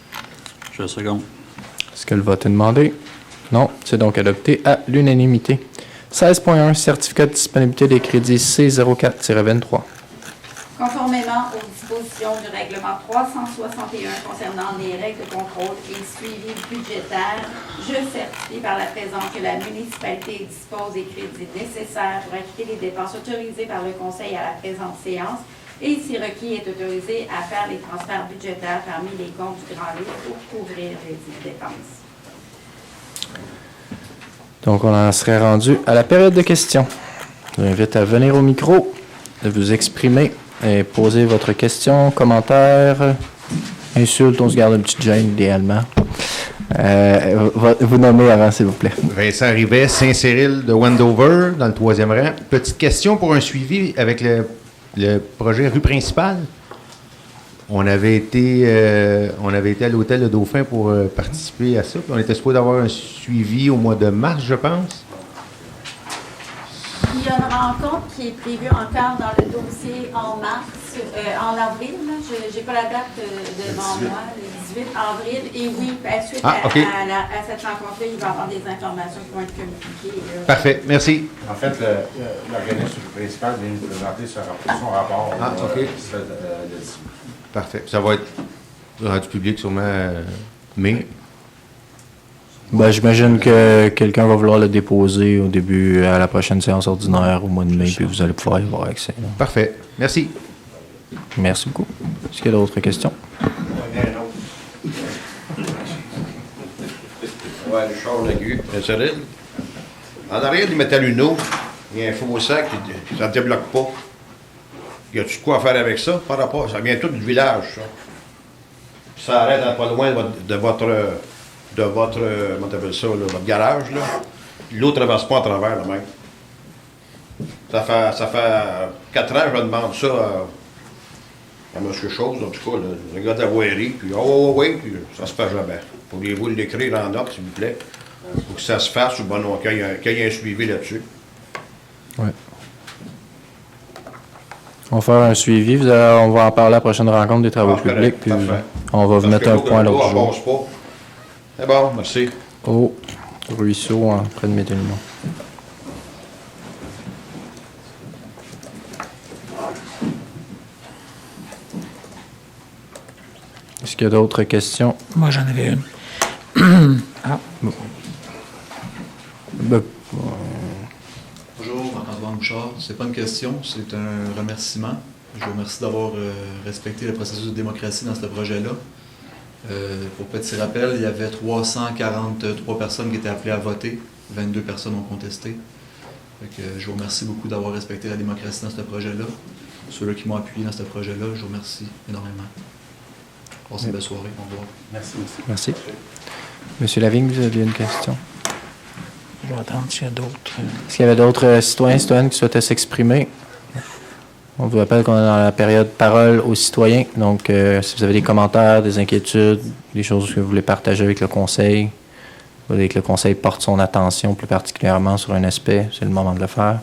Je seconde. Est-ce que le vote est demandé? Non, c'est donc adopté à l'unanimité. 16.1, certificat de disponibilité des crédits C04-23. Conformément conformément aux dispositions du règlement 361 concernant les règles de contrôle et suivi budgétaire, je certifie par la présente que la municipalité dispose des crédits nécessaires pour acquitter les dépenses autorisées par le Conseil à la présente séance et, si requis, est autorisé à faire les transferts budgétaires parmi les comptes du Grand Livre pour couvrir les dépenses. Donc, on en serait rendu à la période de questions. Je vous invite à venir au micro, de vous exprimer et poser votre question, commentaire, insulte, on se garde une petite gêne idéalement. Vous nommez avant, s'il vous plaît. Vincent Rivet, Saint-Cyril de Wendover, dans le 3e rang. Petite question pour un suivi avec le projet rue principale. On avait été à l'hôtel Le Dauphin pour participer à ça. Puis on était supposé avoir un suivi au mois de mars, je pense. Il y a une rencontre qui est prévue encore dans le dossier en avril. Je n'ai pas la date devant moi, le 18 avril. Et oui, suite à cette rencontre-là, il va y avoir des informations qui vont être communiquées. Parfait, merci. En fait, l'organisme principal vient nous présenter son rapport. Parfait. Ça va être rendu public sûrement mai. Ben, j'imagine que quelqu'un va vouloir le déposer au début, à la prochaine séance ordinaire au mois de mai, puis vous allez pouvoir y avoir accès. Là. Parfait. Merci. Merci beaucoup. Est-ce qu'il y a d'autres questions? Ouais, le char Lagu, Cyril. En arrière du Métalluno, il y a un faux sac qui ça ne débloque pas. Y a-tu de quoi faire avec ça par rapport? Ça vient tout du village, ça. Ça arrête pas loin de votre comment t'appelles ça, là, votre garage, là. L'eau ne traverse pas à travers, là, même. Ça fait 4 ans que je demande ça à M. Chose, en tout cas, là, le gars de la voirie, puis puis ça se fait jamais. Pourriez-vous l'écrire en note, s'il vous plaît? Pour que ça se fasse, ou bon, qu'il y ait un suivi là-dessus. Oui. On va faire un suivi. On va en parler à la prochaine rencontre des travaux publics, puis on va vous mettre un point l'autre jour. C'est bon, merci. Au ruisseau, près de Métalluno. Est-ce qu'il y a d'autres questions? Moi, j'en avais une. Bon. Bonjour, Marc-Antoine Bouchard. C'est pas une question, c'est un remerciement. Je vous remercie d'avoir respecté le processus de démocratie dans ce projet-là. Pour petit rappel, il y avait 343 personnes qui étaient appelées à voter. 22 personnes ont contesté. Je vous remercie beaucoup d'avoir respecté la démocratie dans ce projet-là. Ceux-là qui m'ont appuyé dans ce projet-là, je vous remercie énormément. Passez une belle soirée. Au revoir. Merci. Merci. Monsieur Lavigne, vous aviez une question? Je vais attendre s'il y a d'autres. Est-ce qu'il y avait d'autres citoyens qui souhaitaient s'exprimer? On vous rappelle qu'on est dans la période parole aux citoyens. Donc, si vous avez des commentaires, des inquiétudes, des choses que vous voulez partager avec le conseil, vous voulez que le conseil porte son attention plus particulièrement sur un aspect, c'est le moment de le faire.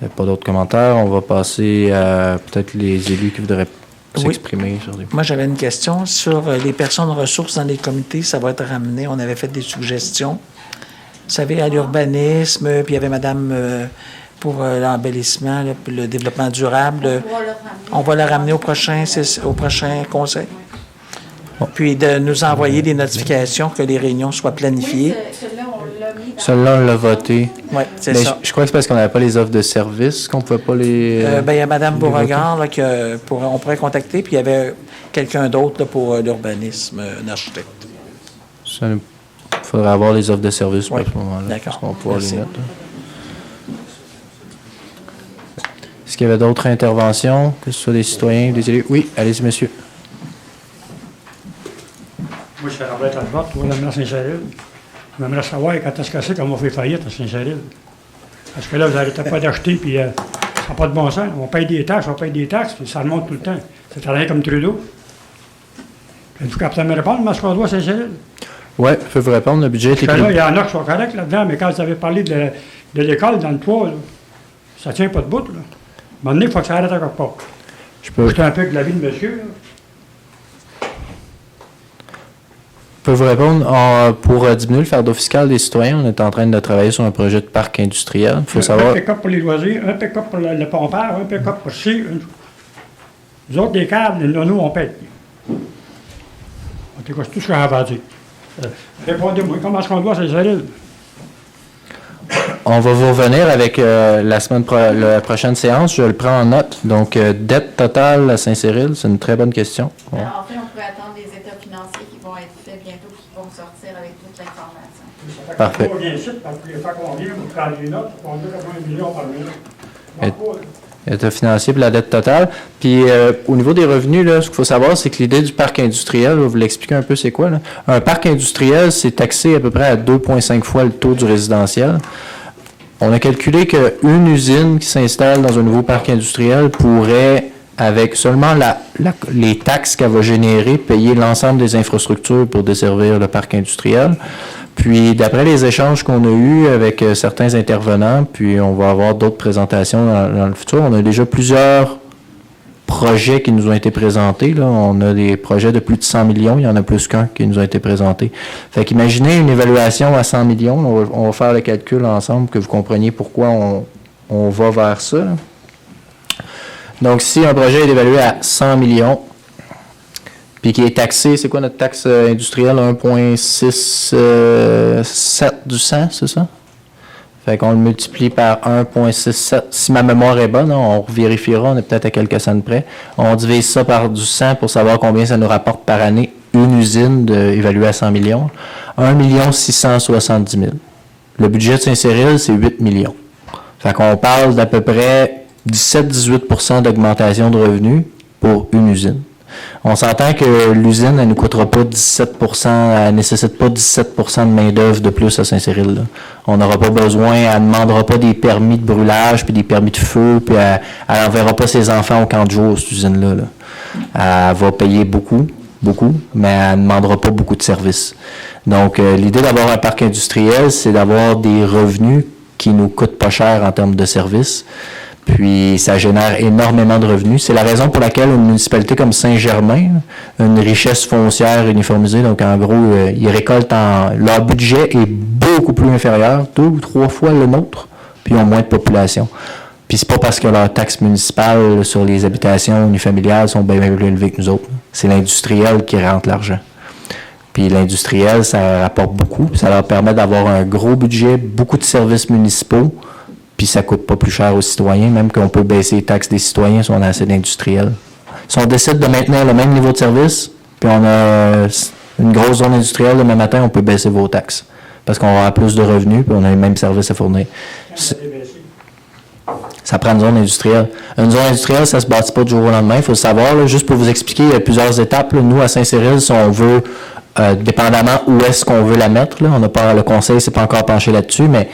Il n'y a pas d'autres commentaires. On va passer à peut-être les élus qui voudraient s'exprimer. Sur des... Moi, j'avais une question sur les personnes ressources dans les comités. Ça va être ramené. On avait fait des suggestions. Vous savez, à l'urbanisme, puis il y avait Madame... pour l'embellissement, le développement durable. On va le ramener au prochain conseil. Bon. Puis de nous envoyer des notifications que les réunions soient planifiées. Celui-là, on l'a voté. Oui, c'est ça. Je crois que c'est parce qu'on n'avait pas les offres de services qu'on ne pouvait pas les... il y a Mme Beauregard là, on pourrait contacter, puis il y avait quelqu'un d'autre là, pour l'urbanisme, un architecte. Il faudrait avoir les offres de services à ce moment-là. D'accord. On va pouvoir les mettre. Est-ce qu'il y avait d'autres interventions, que ce soit des citoyens, des élus? Oui, allez-y, monsieur. Moi, je suis Robert Talbot, pour la Saint-Cyril. J'aimerais savoir quand est-ce que c'est qu'on va faire faillite à Saint-Cyril. Parce que là, vous n'arrêtez pas d'acheter, puis ça n'a pas de bon sens. On paye des taxes, puis ça remonte tout le temps. C'est rien comme Trudeau. Êtes-vous capable de me répondre, M. Condois, Saint-Cyril? Oui, je peux vous répondre. Le budget est écrit. Là, il y en a qui sont corrects là-dedans, mais quand vous avez parlé de l'école dans le toit, là, ça ne tient pas de bout, là. À un moment donné, il faut que ça arrête à quelque part. Je suis un peu de l'avis de monsieur. Là. peux vous répondre. Pour diminuer le fardeau fiscal des citoyens, on est en train de travailler sur un projet de parc industriel. Il faut savoir... Un pick-up pour les loisirs, un pick-up pour le pompeur, un pick-up pour ci. Nous autres, des câbles, nous, on paye. En tout cas, c'est tout ce qu'on a à dire. Répondez-moi, comment est-ce qu'on doit Saint-Cyril? On va vous revenir avec la prochaine séance. Je le prends en note. Donc, dette totale à Saint-Cyril, c'est une très bonne question. Ouais. En fait, on pourrait attendre des états financiers qui vont être faits bientôt et qui vont sortir avec toute l'information. Parfait. On vient ici, parce que les fois qu'on vient, vous prenez les notes, on dit 80 millions par minute. État financier pour la dette totale. Puis, au niveau des revenus, là, ce qu'il faut savoir, c'est que l'idée du parc industriel, je vais vous l'expliquer un peu c'est quoi. Là. Un parc industriel, c'est taxé à peu près à 2,5 fois le taux du résidentiel. On a calculé qu'une usine qui s'installe dans un nouveau parc industriel pourrait, avec seulement les taxes qu'elle va générer, payer l'ensemble des infrastructures pour desservir le parc industriel. Puis, d'après les échanges qu'on a eus avec certains intervenants, puis on va avoir d'autres présentations dans le futur, on a déjà plusieurs projets qui nous ont été présentés. Là. On a des projets de plus de 100 millions. Il y en a plus qu'un qui nous a été présenté. Fait qu'imaginez une évaluation à 100 millions. On va faire le calcul ensemble, que vous compreniez pourquoi on va vers ça. Là. Donc, si un projet est évalué à 100 millions, puis qui est taxé, c'est quoi notre taxe industrielle? 1,67 du 100, c'est ça? Fait qu'on le multiplie par 1,67. Si ma mémoire est bonne, on vérifiera, on est peut-être à quelques cents près. On divise ça par du 100 pour savoir combien ça nous rapporte par année une usine évaluée à 100 millions. 1 670 000. Le budget de Saint-Cyril, c'est 8 millions. Fait qu'on parle d'à peu près 17-18 % d'augmentation de revenus pour une usine. On s'entend que l'usine, elle ne nous coûtera pas 17 %, elle ne nécessite pas 17 % de main-d'œuvre de plus à Saint-Cyril. Là. On n'aura pas besoin, elle ne demandera pas des permis de brûlage, puis des permis de feu, puis elle n'enverra pas ses enfants au camp de jour, cette usine-là. Là. Elle va payer beaucoup, mais elle ne demandera pas beaucoup de services. Donc, l'idée d'avoir un parc industriel, c'est d'avoir des revenus qui nous coûtent pas cher en termes de services. Puis, ça génère énormément de revenus. C'est la raison pour laquelle une municipalité comme Saint-Germain, une richesse foncière uniformisée, donc en gros, ils récoltent leur budget est beaucoup plus inférieur, 2 ou 3 fois le nôtre, puis ils ont moins de population. Puis, c'est pas parce que leurs taxes municipales sur les habitations unifamiliales sont bien plus élevées que nous autres. C'est l'industriel qui rentre l'argent. Puis, l'industriel, ça rapporte beaucoup. Ça leur permet d'avoir un gros budget, beaucoup de services municipaux, puis ça ne coûte pas plus cher aux citoyens, même qu'on peut baisser les taxes des citoyens si on a assez d'industriels. Si on décide de maintenir le même niveau de service, puis on a une grosse zone industrielle, demain matin, on peut baisser vos taxes. Parce qu'on va avoir plus de revenus, puis on a les mêmes services à fournir. Ça prend une zone industrielle. Une zone industrielle, ça ne se bâtit pas du jour au lendemain. Il faut le savoir, là, juste pour vous expliquer, il y a plusieurs étapes. Là. Nous, à Saint-Cyril, si on veut, dépendamment où est-ce qu'on veut la mettre, là, on n'a pas, le conseil ne s'est pas encore penché là-dessus, mais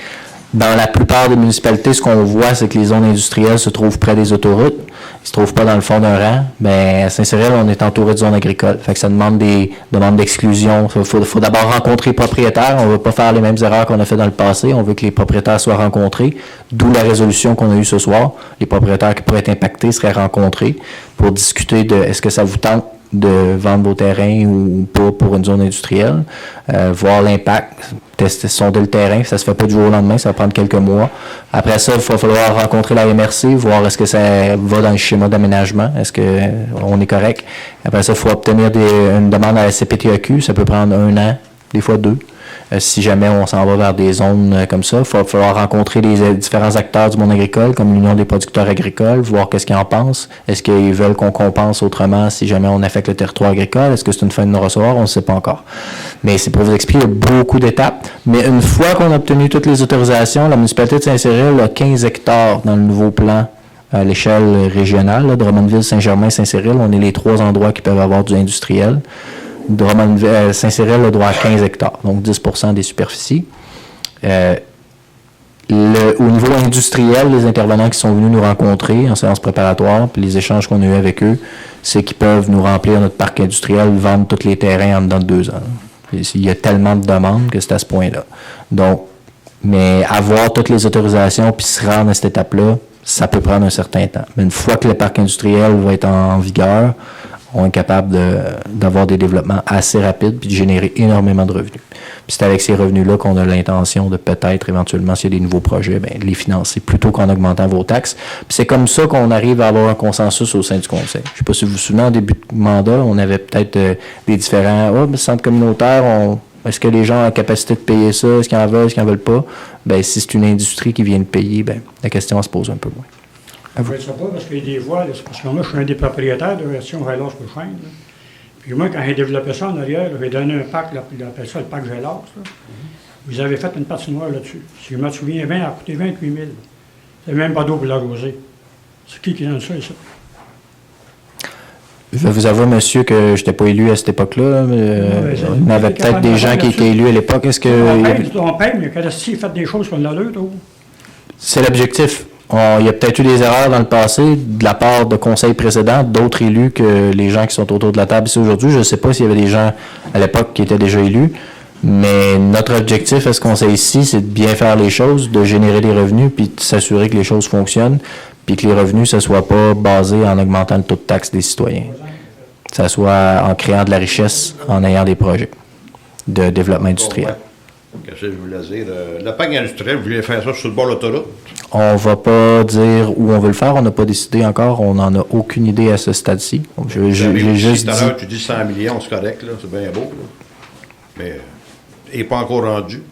dans la plupart des municipalités, ce qu'on voit, c'est que les zones industrielles se trouvent près des autoroutes. Ils ne se trouvent pas dans le fond d'un rang. Mais à Saint-Cyril, on est entouré de zones agricoles. Fait que ça demande des demandes d'exclusion. Il faut d'abord rencontrer les propriétaires. On ne veut pas faire les mêmes erreurs qu'on a fait dans le passé. On veut que les propriétaires soient rencontrés. D'où la résolution qu'on a eue ce soir. Les propriétaires qui pourraient être impactés seraient rencontrés pour discuter de est-ce que ça vous tente de vendre vos terrains ou pas pour une zone industrielle, voir l'impact, tester, sonder le terrain, ça se fait pas du jour au lendemain, ça va prendre quelques mois. Après ça, il va falloir rencontrer la MRC, voir est-ce que ça va dans le schéma d'aménagement, est-ce qu'on est correct. Après ça, il faut obtenir une demande à la CPTEQ, ça peut prendre 1 an, des fois 2. Si jamais on s'en va vers des zones comme ça, il va falloir rencontrer les différents acteurs du monde agricole, comme l'Union des producteurs agricoles, voir qu'est-ce qu'ils en pensent. Est-ce qu'ils veulent qu'on compense autrement si jamais on affecte le territoire agricole? Est-ce que c'est une fin de non-recevoir? On ne sait pas encore. Mais c'est pour vous expliquer, il y a beaucoup d'étapes. Mais une fois qu'on a obtenu toutes les autorisations, la municipalité de Saint-Cyril a 15 hectares dans le nouveau plan à l'échelle régionale. Là, Drummondville, Saint-Germain, Saint-Cyril, on est les 3 endroits qui peuvent avoir du industriel. Saint-Cyril a droit à 15 hectares, donc 10 % des superficies. Au niveau industriel, les intervenants qui sont venus nous rencontrer en séance préparatoire, puis les échanges qu'on a eus avec eux, c'est qu'ils peuvent nous remplir notre parc industriel, vendre tous les terrains en dedans de 2 ans. Il y a tellement de demandes que c'est à ce point-là. Donc, mais avoir toutes les autorisations puis se rendre à cette étape-là, ça peut prendre un certain temps. Mais une fois que le parc industriel va être en vigueur, on est capable d'avoir des développements assez rapides puis de générer énormément de revenus. Puis c'est avec ces revenus-là qu'on a l'intention de peut-être, éventuellement, s'il y a des nouveaux projets, bien, les financer plutôt qu'en augmentant vos taxes. Puis c'est comme ça qu'on arrive à avoir un consensus au sein du conseil. Je ne sais pas si vous vous souvenez, en début de mandat, on avait peut-être des différents centres communautaires, est-ce que les gens ont la capacité de payer ça? Est-ce qu'ils en veulent? Est-ce qu'ils n'en veulent pas? Bien, si c'est une industrie qui vient de payer, bien, la question se pose un peu moins. Je ne sais pas, parce qu'il y a des voies, là, c'est parce que moi, je suis un des propriétaires de Version Gélas pour Chêne. Puis moi, quand j'ai développé ça en arrière, j'ai donné un parc, là, il appelle ça le parc Gélas. Vous avez fait une patinoire là-dessus. Si je me souviens bien, elle a coûté 28 000. Il n'y avait même pas d'eau pour l'arroser. C'est qui donne ça, ici? Je vais vous avouer, monsieur, que je n'étais pas élu à cette époque-là. Il y avait peut-être des gens qui étaient élus à l'époque. Est-ce que... On paye, mais quand s'il fait des choses qu'on a l'heure, c'est l'objectif. Il y a peut-être eu des erreurs dans le passé de la part de conseils précédents, d'autres élus que les gens qui sont autour de la table ici aujourd'hui. Je ne sais pas s'il y avait des gens à l'époque qui étaient déjà élus, mais notre objectif à ce conseil ici, c'est de bien faire les choses, de générer des revenus, puis de s'assurer que les choses fonctionnent, puis que les revenus, ça ne soit pas basé en augmentant le taux de taxe des citoyens. Que ça soit en créant de la richesse, en ayant des projets de développement industriel. Qu'est-ce que je voulais dire? Le parc industriel, vous voulez faire ça sur le bord de l'autoroute? On ne va pas dire où on veut le faire. On n'a pas décidé encore. On n'en a aucune idée à ce stade-ci. J'ai juste tout à dit... l'heure, tu dis 100 millions, c'est correct, là, c'est bien beau. Là. Mais il n'est pas encore rendu.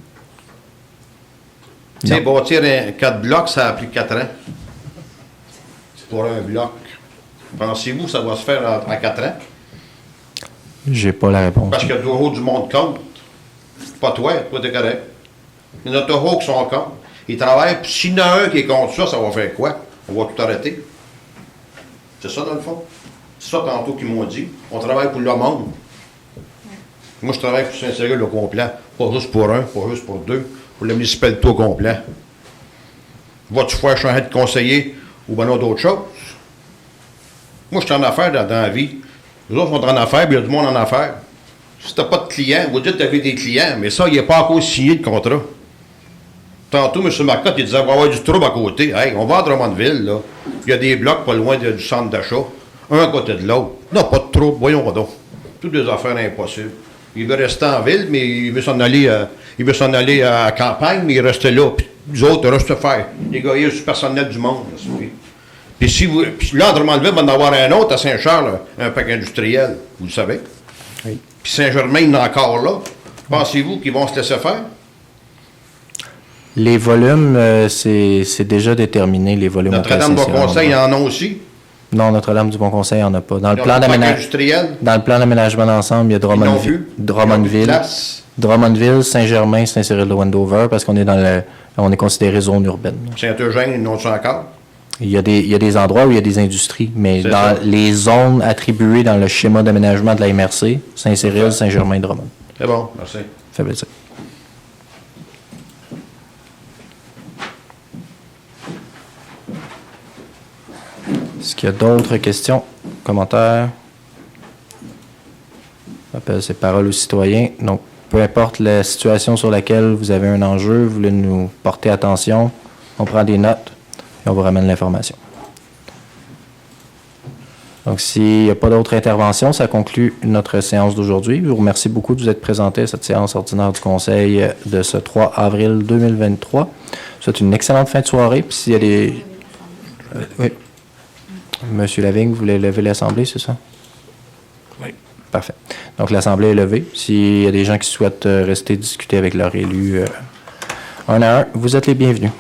Tu sais, bâtir 4 blocs, ça a pris 4 ans. Pour un bloc. Pensez-vous que ça va se faire en 4 ans? J'ai pas la réponse. Parce qu'il y a toujours du monde contre. Pas toi t'es correct. Il y en a toujours qui sont contre. Ils travaillent, puis s'il y en a un qui est contre ça, ça va faire quoi? On va tout arrêter. C'est ça, dans le fond. C'est ça, tantôt, qu'ils m'ont dit. On travaille pour le monde. Moi, je travaille pour Saint-Cyril au complet. Pas juste pour un, pas juste pour deux. Pour la municipalité au complet. Vas-tu faire changer de conseiller ou ben d'autres choses? Moi, je suis en affaires dans la vie. Les autres sont en affaires, puis il y a du monde en affaires. Si tu n'as pas de clients, vous dites que tu avais des clients, mais ça, il n'est pas encore signé de contrat. Tantôt, M. Marcotte, il disait qu'il va y avoir du trouble à côté. Hey, on va à Drummondville, là. Il y a des blocs pas loin du centre d'achat, un à côté de l'autre. Non, pas de trouble, voyons donc. Toutes des affaires impossibles. Il veut rester en ville, mais il veut s'en aller à la campagne, mais il reste là. Puis les autres restent faire. Les gars, il y a du personnel du monde. Là, puis là, à Drummondville, on va en avoir un autre à Saint-Charles, un parc industriel, vous le savez. Oui. Puis Saint-Germain, il est encore là. Pensez-vous qu'ils vont se laisser faire? Les volumes, c'est déjà déterminé, les volumes. Notre-Dame-du-Bon-Conseil, il y en a aussi? Non, Notre-Dame-du-Bon-Conseil, il n'y en a pas. Dans le plan d'aménagement d'ensemble, il y a Drummondville, Saint-Germain, Saint-Cyril-de-Wendover, parce qu'on est on est considéré zone urbaine. Saint-Eugène, ils n'ont pas encore? Il y a des endroits où il y a des industries, mais dans les zones attribuées dans le schéma d'aménagement de la MRC, Saint-Cyril, Saint-Germain, Drummond. C'est bon, merci. Ça fait plaisir. Est-ce qu'il y a d'autres questions, commentaires? J'appelle ces paroles aux citoyens. Donc, peu importe la situation sur laquelle vous avez un enjeu, vous voulez nous porter attention, on prend des notes et on vous ramène l'information. Donc, s'il n'y a pas d'autres interventions, ça conclut notre séance d'aujourd'hui. Je vous remercie beaucoup de vous être présenté à cette séance ordinaire du Conseil de ce 3 avril 2023. Je vous souhaite une excellente fin de soirée. Puis s'il y a des... oui. Monsieur Lavigne, vous voulez lever l'Assemblée, c'est ça? Oui. Parfait. Donc, l'Assemblée est levée. S'il y a des gens qui souhaitent rester discuter avec leur élu un à un, vous êtes les bienvenus.